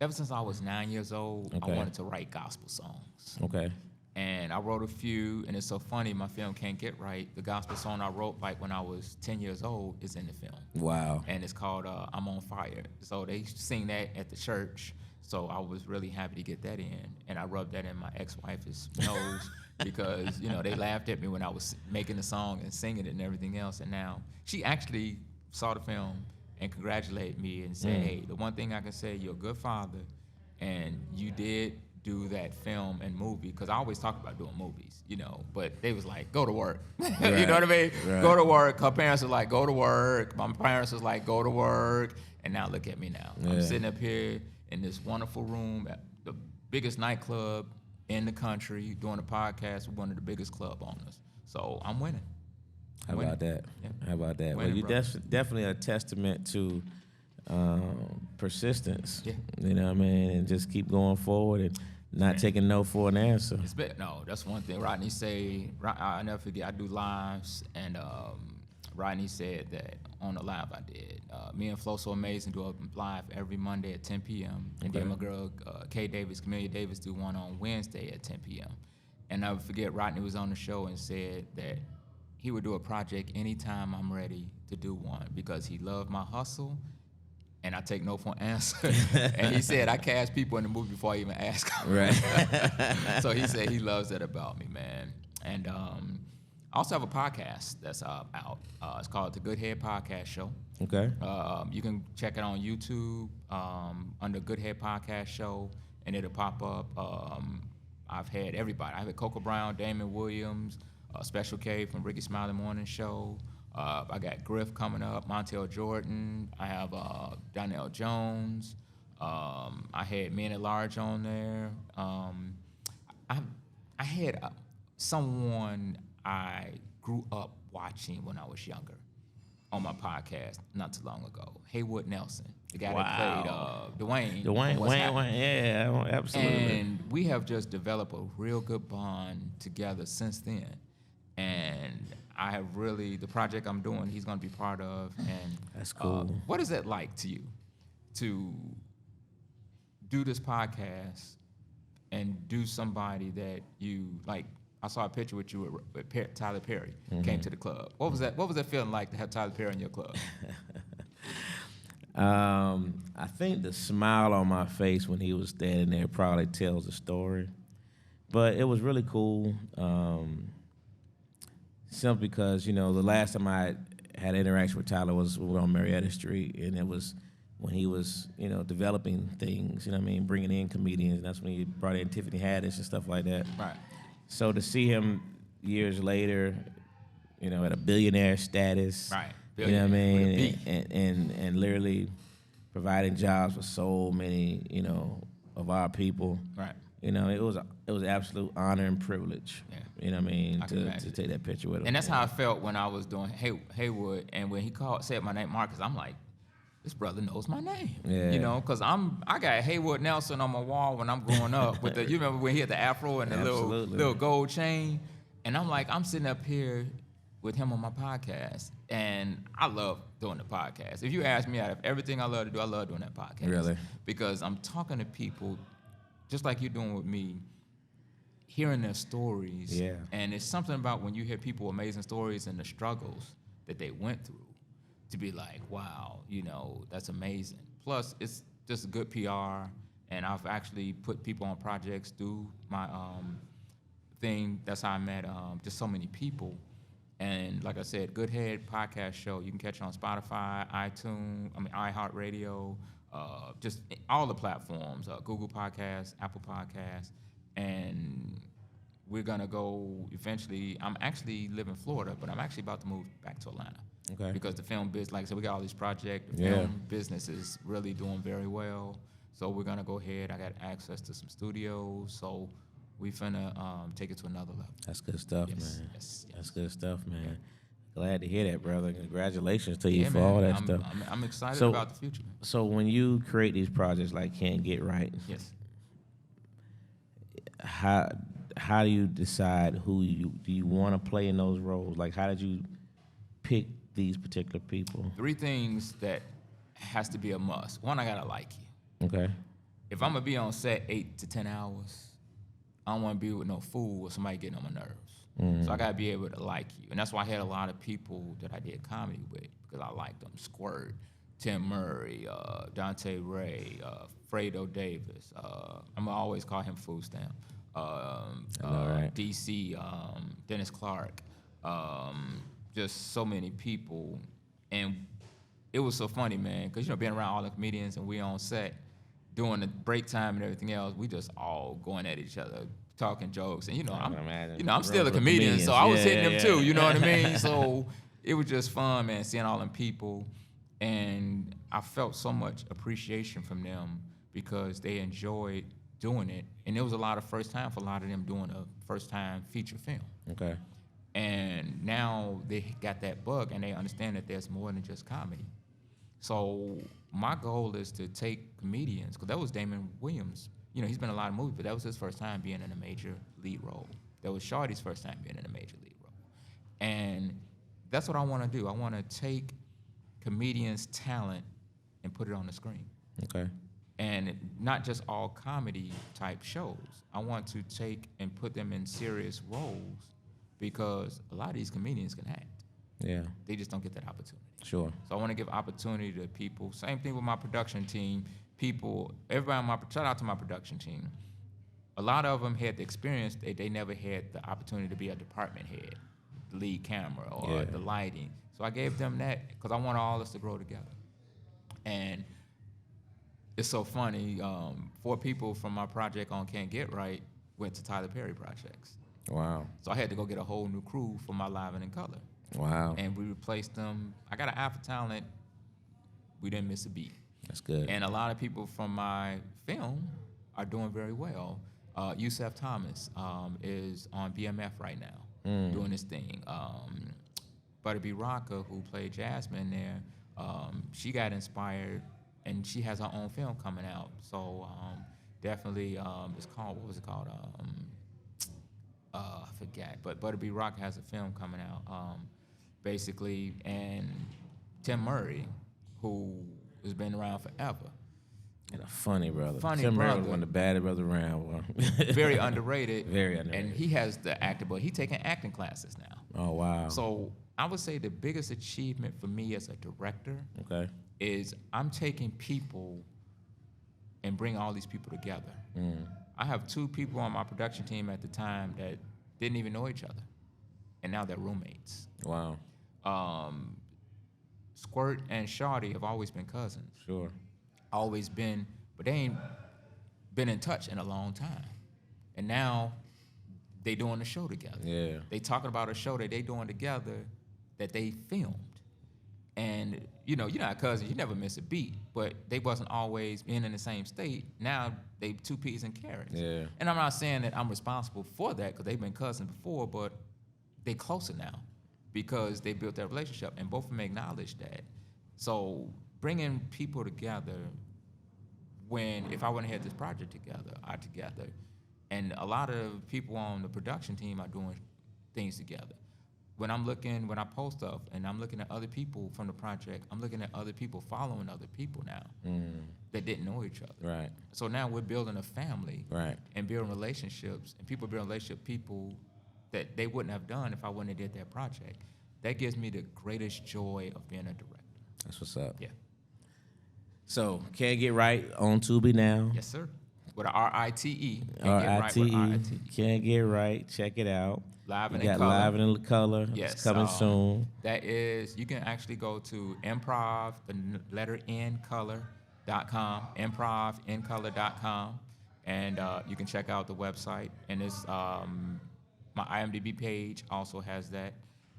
Ever since I was 9 years old, Okay. I wanted to write gospel songs. Okay. And I wrote a few, and it's so funny, my film Can't Get Right. The gospel song I wrote like when I was 10 years old is in the film. Wow. And it's called I'm on Fire. So they sing that at the church. So I was really happy to get that in. And I rubbed that in my ex-wife's nose because, they laughed at me when I was making the song and singing it and everything else. And now she actually saw the film and congratulated me and said, hey, the one thing I can say, you're a good father, and you did do that film and movie, because I always talk about doing movies, but they was like, go to work. Right. You know what I mean? Right. Go to work. Her parents was like, go to work. My parents was like, go to work. And now look at me now. Yeah. I'm sitting up here in this wonderful room at the biggest nightclub in the country doing a podcast with one of the biggest club owners. So I'm winning. How about that? Yeah. How about that? Winning, Well, you definitely a testament to persistence. Yeah. You know what I mean? And just keep going forward and not taking no for an answer. No, that's one thing. Rodney say, I never forget, I do lives, and Rodney said that on the live I did. Me and Flo So Amazing do a live every Monday at 10 p.m. And then my girl, Camelia Davis, do one on Wednesday at 10 p.m. And I never forget, Rodney was on the show and said that he would do a project anytime I'm ready to do one, because he loved my hustle, and I take no for an answer. And he said I cast people in the movie before I even ask him. Right. So he said he loves that about me, man. And I also have a podcast that's out. It's called The Good Head Podcast Show. Okay. You can check it on YouTube under Good Head Podcast Show, and it'll pop up. I've had everybody. I've had Coco Brown, Damon Williams, Special K from Ricky Smiley Morning Show. I got Griff coming up, Montel Jordan. I have Donnell Jones. I had Men at Large on there. I had someone I grew up watching when I was younger on my podcast not too long ago. Haywood Nelson, the guy that played Dwayne. Dwayne, yeah, absolutely. And we have just developed a real good bond together since then. And I have really, the project I'm doing, he's going to be part of. And that's cool. What is it like to you to do this podcast and do somebody that you like? I saw a picture with you with Tyler Perry came to the club. What was that? What was that feeling like to have Tyler Perry in your club? I think the smile on my face when he was standing there probably tells the story. But it was really cool. Simply because, the last time I had interaction with Tyler was when we were on Marietta Street, and it was when he was, developing things, bringing in comedians, and that's when he brought in Tiffany Haddish and stuff like that. Right. So to see him years later, at a billionaire status, Right. You know what I mean, With a and literally providing jobs for so many, of our people. Right. It was an absolute honor and privilege. Yeah. You know what I mean, to imagine. take that picture with him. And that's how I felt when I was doing Haywood, and when he said my name, Marcus, I'm like, this brother knows my name. Yeah. You know, because I got Haywood Nelson on my wall when I'm growing up with the, you remember when he had the afro and the little gold chain? And I'm like, I'm sitting up here with him on my podcast, and I love doing the podcast. If you ask me, out of everything I love to do, I love doing that podcast. Really? Because I'm talking to people, just like you're doing with me, hearing their stories. Yeah. And it's something about when you hear people amazing stories and the struggles that they went through, to be like, wow, you know, that's amazing. Plus, it's just good PR, and I've actually put people on projects through my thing. That's how I met just so many people. And like I said, Good Head podcast show, you can catch it on Spotify, iHeartRadio, just all the platforms, Google Podcasts, Apple Podcasts. And we're gonna go eventually. I'm actually live in Florida, but I'm actually about to move back to Atlanta. Okay. Because the film business, like I said, we got all these projects. The film business is really doing very well. So we're gonna go ahead. I got access to some studios, so we finna take it to another level. That's good stuff, man. Yes. That's good stuff, man. Glad to hear that, brother. Congratulations to you for man, all that stuff. I'm excited about the future, man. So when you create these projects like Can't Get Right, Yes. how do you decide who do you want to play in those roles? Like, how did you pick these particular people? 3 things that has to be a must. One, I gotta like you. Okay. If I'm gonna be on set 8 to 10 hours, I don't want to be with no fool or somebody getting on my nerves. So I gotta be able to like you, and that's why I had a lot of people that I did comedy with, because I liked them. Squirt, Tim Murray, Dante Ray, Fredo Davis. I'm gonna always call him Food Stamp. DC, Dennis Clark. Just so many people, and it was so funny, man, because being around all the comedians and we on set doing the break time and everything else, we just all going at each other, talking jokes, and I'm still a comedian, so I was hitting them too. You know what I mean? So it was just fun, man, seeing all them people, and I felt so much appreciation from them because they enjoyed doing it, and it was a lot of first time for a lot of them doing a first time feature film. Okay. And now they got that bug, and they understand that there's more than just comedy. So my goal is to take comedians, because that was Damon Williams. He's been in a lot of movies, but that was his first time being in a major lead role. That was Shawty's first time being in a major lead role. And that's what I want to do. I want to take comedians' talent and put it on the screen. Okay. And not just all comedy type shows. I want to take and put them in serious roles, because a lot of these comedians can act. Yeah. They just don't get that opportunity. Sure. So I want to give opportunity to people. Same thing with my production team. Everybody shout out to my production team. A lot of them had the experience. They never had the opportunity to be a department head, the lead camera, or the lighting. So I gave them that because I want all of us to grow together. And it's so funny. 4 people from my project on Can't Get Right went to Tyler Perry projects. Wow. So I had to go get a whole new crew for my Live and in Color. Wow. And we replaced them. I got an eye for talent. We didn't miss a beat. That's good. And a lot of people from my film are doing very well. Yusef Thomas is on BMF right now, doing his thing. Butterby Rocka, who played Jasmine there, she got inspired, and she has her own film coming out. So definitely, it's called, what was it called? I forget, but Butterby Rocka has a film coming out, basically, and Tim Murray, who has been around forever. And a funny brother. Tim Murray was one of the baddest brothers around. Very underrated. Very underrated. And he has the acting, but he's taking acting classes now. Oh, wow. So I would say the biggest achievement for me as a director is I'm taking people and bring all these people together. I have 2 people on my production team at the time that didn't even know each other, and now they're roommates. Wow. Squirt and Shawty have always been cousins. Sure. Always been, but they ain't been in touch in a long time. And now they doing a show together. Yeah. They talking about a show that they doing together that they filmed. And you're not cousins, you never miss a beat, but they wasn't always being in the same state. Now they 2 peas and carrots. Yeah. And I'm not saying that I'm responsible for that, because they've been cousins before, but they closer now because they built that relationship, and both of them acknowledge that. So bringing people together if I wouldn't have had this project together. And a lot of people on the production team are doing things together. When I post stuff and I'm looking at other people from the project, I'm looking at other people following other people now that didn't know each other. Right. So now we're building a family and building relationships, and people building relationships with people that they wouldn't have done if I wouldn't have did that project. That gives me the greatest joy of being a director. That's what's up. Yeah. So, Can't Get Right on Tubi now. Yes, sir. With a R-I-T-E. R-I-T-E. Can't Get Right. Check it out. Live and in in color. color. Live and in color. Yes. It's coming soon. That is, you can actually go to improv, the letter N, color.com, improvincolor.com, and you can check out the website. And it's my IMDb page also has that.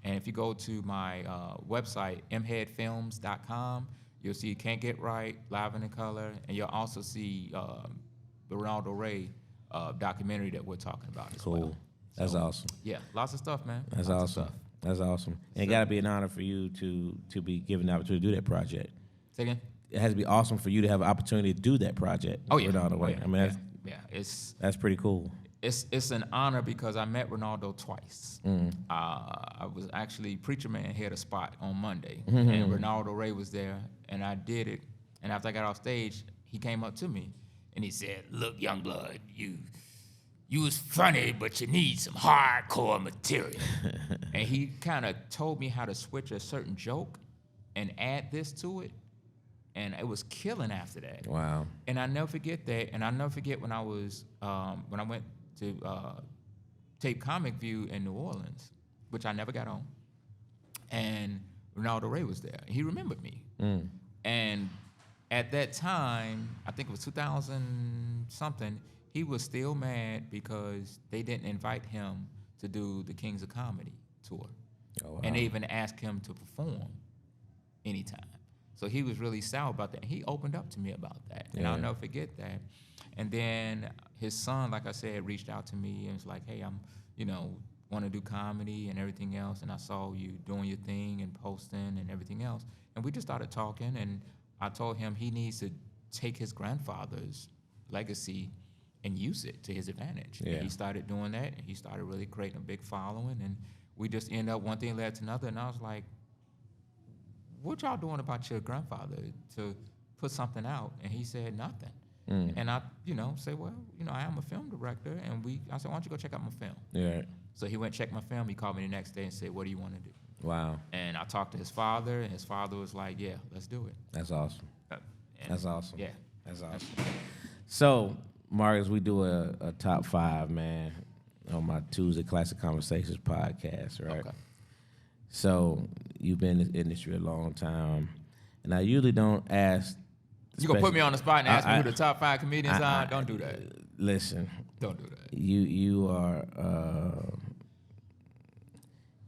And if you go to my website, mheadfilms.com, you'll see Can't Get Right, Live and in Color, and you'll also see the Ronaldo Ray documentary that we're talking about as well. That's awesome. Yeah, lots of stuff, man. That's lots awesome. Of stuff. That's awesome. And it got to be an honor for you to be given the opportunity to do that project. Say again? It has to be awesome for you to have an opportunity to do that project. Oh, yeah. Ronaldo Ray. I mean, that's pretty cool. It's an honor because I met Ronaldo twice. I was actually Preacher Man had a spot on Monday, and Ronaldo Ray was there, and I did it. And after I got off stage, he came up to me, and he said, "Look, Youngblood, you was funny, but you need some hardcore material." And he kind of told me how to switch a certain joke and add this to it, and it was killing after that. Wow. And I never forget that. And I never forget when I went to tape Comic View in New Orleans, which I never got on. And Ronaldo Ray was there. He remembered me. And at that time, I think it was 2000-something, he was still mad because they didn't invite him to do the Kings of Comedy tour. Oh, wow. And they even asked him to perform anytime. So he was really sour about that. He opened up to me about that. And I'll never forget that. And then his son, like I said, reached out to me and was like, "Hey, I'm, want to do comedy and everything else. And I saw you doing your thing and posting and everything else." And we just started talking. And I told him he needs to take his grandfather's legacy and use it to his advantage. Yeah. And he started doing that. And he started really creating a big following. And we just ended up, one thing led to another. And I was like, "What y'all doing about your grandfather to put something out?" And he said, "Nothing." And I, say, "Well, I am a film director." And I said, "Why don't you go check out my film?" Yeah. So he went and checked my film. He called me the next day and said, "What do you want to do?" Wow. And I talked to his father, and his father was like, "Yeah, let's do it." That's awesome. That's awesome. Yeah. That's awesome. So, Marcus, we do a top 5, man, on my Tuesday Classic Conversations podcast, right? Okay. So, you've been in this industry a long time, and I usually don't ask. You gonna put me on the spot and ask me who the top 5 comedians are? Don't do that. Listen. Don't do that.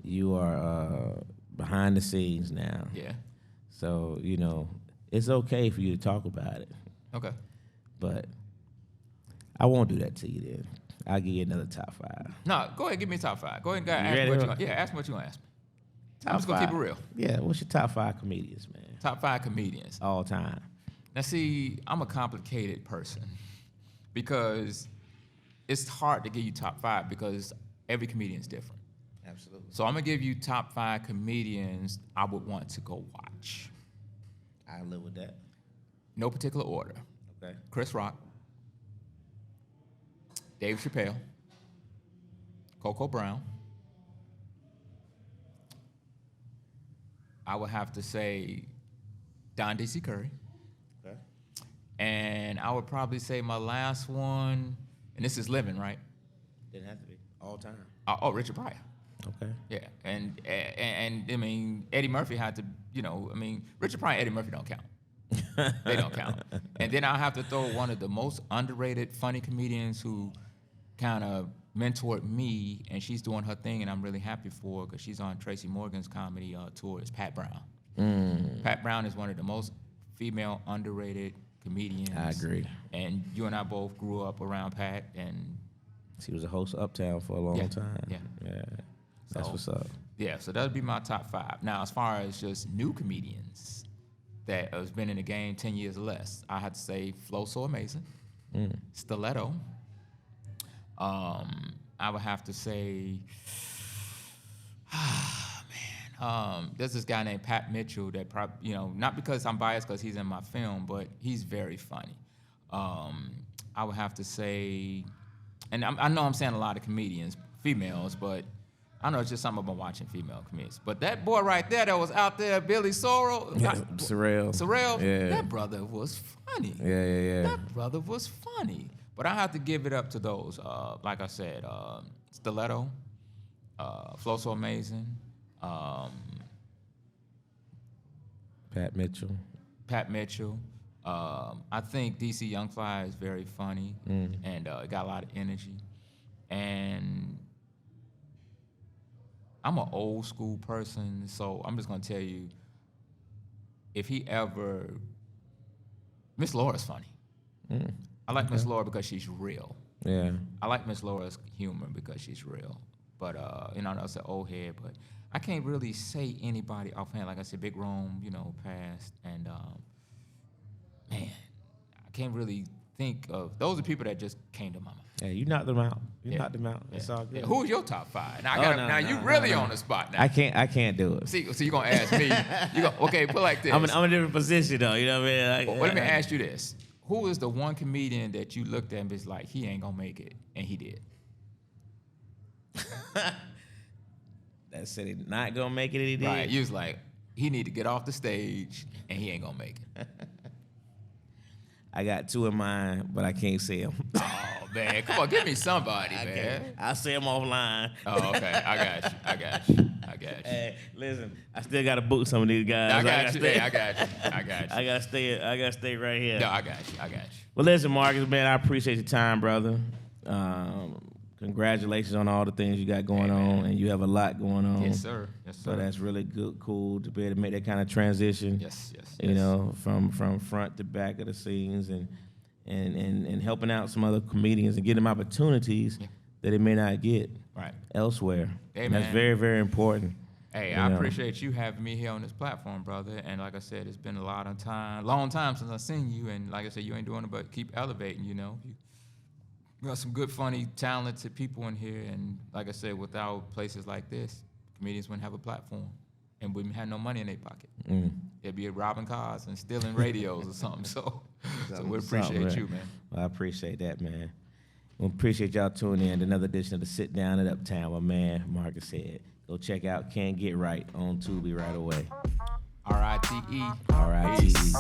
You are behind the scenes now. Yeah. So, it's okay for you to talk about it. Okay. But I won't do that to you then. I'll give you another top 5. No, go ahead, give me top 5. Go ahead and ask me what ask me what you gonna ask me. I'm just gonna keep it real. Yeah, what's your top 5 comedians, man? Top 5 comedians. All time. Now, see, I'm a complicated person because it's hard to give you top 5 because every comedian is different. Absolutely. So I'm gonna give you top 5 comedians I would want to go watch. I live with that. No particular order. Okay. Chris Rock, Dave Chappelle, Coco Brown. I would have to say Don D.C. Curry. Okay. And I would probably say my last one, and this is living, right? Didn't have to be all time. Richard Pryor. Okay. Yeah, and I mean, Eddie Murphy had to, Richard Pryor and Eddie Murphy don't count. They don't count. And then I'll have to throw one of the most underrated funny comedians who kind of mentored me, and she's doing her thing, and I'm really happy for her because she's on Tracy Morgan's comedy tour, is Pat Brown. Pat Brown is one of the most female underrated comedians. I agree. And you and I both grew up around Pat, and she was a host of Uptown for a long time. Yeah. That's what's up. Yeah, so that would be my top 5. Now, as far as just new comedians, that has been in the game 10 years or less, I have to say Flow So Amazing, Stiletto. I would have to say, there's this guy named Pat Mitchell that probably, not because I'm biased because he's in my film, but he's very funny. I would have to say, and I know I'm saying a lot of comedians, females, but I know it's just something about watching female comedians. But that boy right there that was out there, Billy Sorrell. Sorrell, yeah. That brother was funny. Yeah. That brother was funny. But I have to give it up to those. Like I said, Stiletto, Flow So Amazing, Pat Mitchell. I think DC Young Fly is very funny and got a lot of energy. And I'm an old school person, so I'm just gonna tell you, if he ever, Miss Laura's funny. I like Miss Laura because she's real. Yeah. I like Miss Laura's humor because she's real. But I know it's an old head, but I can't really say anybody offhand. Like I said, Big Rome, passed, and man, I can't really think of. Those are people that just came to my mind. Yeah, you knocked them out. Knocked them out. It's all good. Yeah. Who's your top 5? Now, you really on the spot now. I can't do it. See, so you're gonna ask me. Okay, put it like this. I'm in a different position though. You know what I mean? Well, let me ask you this: who is the one comedian that you looked at and was like, he ain't gonna make it, and he did? That said he not gonna make it, and he did. Right. You was like, he need to get off the stage, and he ain't gonna make it. I got 2 in mind, but I can't say them. Oh man, come on, give me somebody, man. I'll say them offline. Oh, okay. I got you. Hey, listen, I still gotta book some of these guys. I got you. I gotta stay right here. No, I got you. Well, listen, Marcus, man, I appreciate your time, brother. Congratulations on all the things you got going on, and you have a lot going on. Yes, sir. So that's really good, cool to be able to make that kind of transition. Yes. From front to back of the scenes, and helping out some other comedians and getting them opportunities that they may not get elsewhere. Hey, and that's very, very important. Hey, I appreciate you having me here on this platform, brother. And like I said, it's been a long time since I've seen you. And like I said, you ain't doing it but keep elevating, We got some good, funny, talented people in here. And like I said, without places like this, comedians wouldn't have a platform and wouldn't have no money in their pocket. They'd be robbing cars and stealing radios or something. So we appreciate you, man. Well, I appreciate that, man. We appreciate y'all tuning in to another edition of the Sit Down at Uptown. My man, Marcus said, go check out Can't Get Right on Tubi right away. R-I-T-E. R-I-T-E.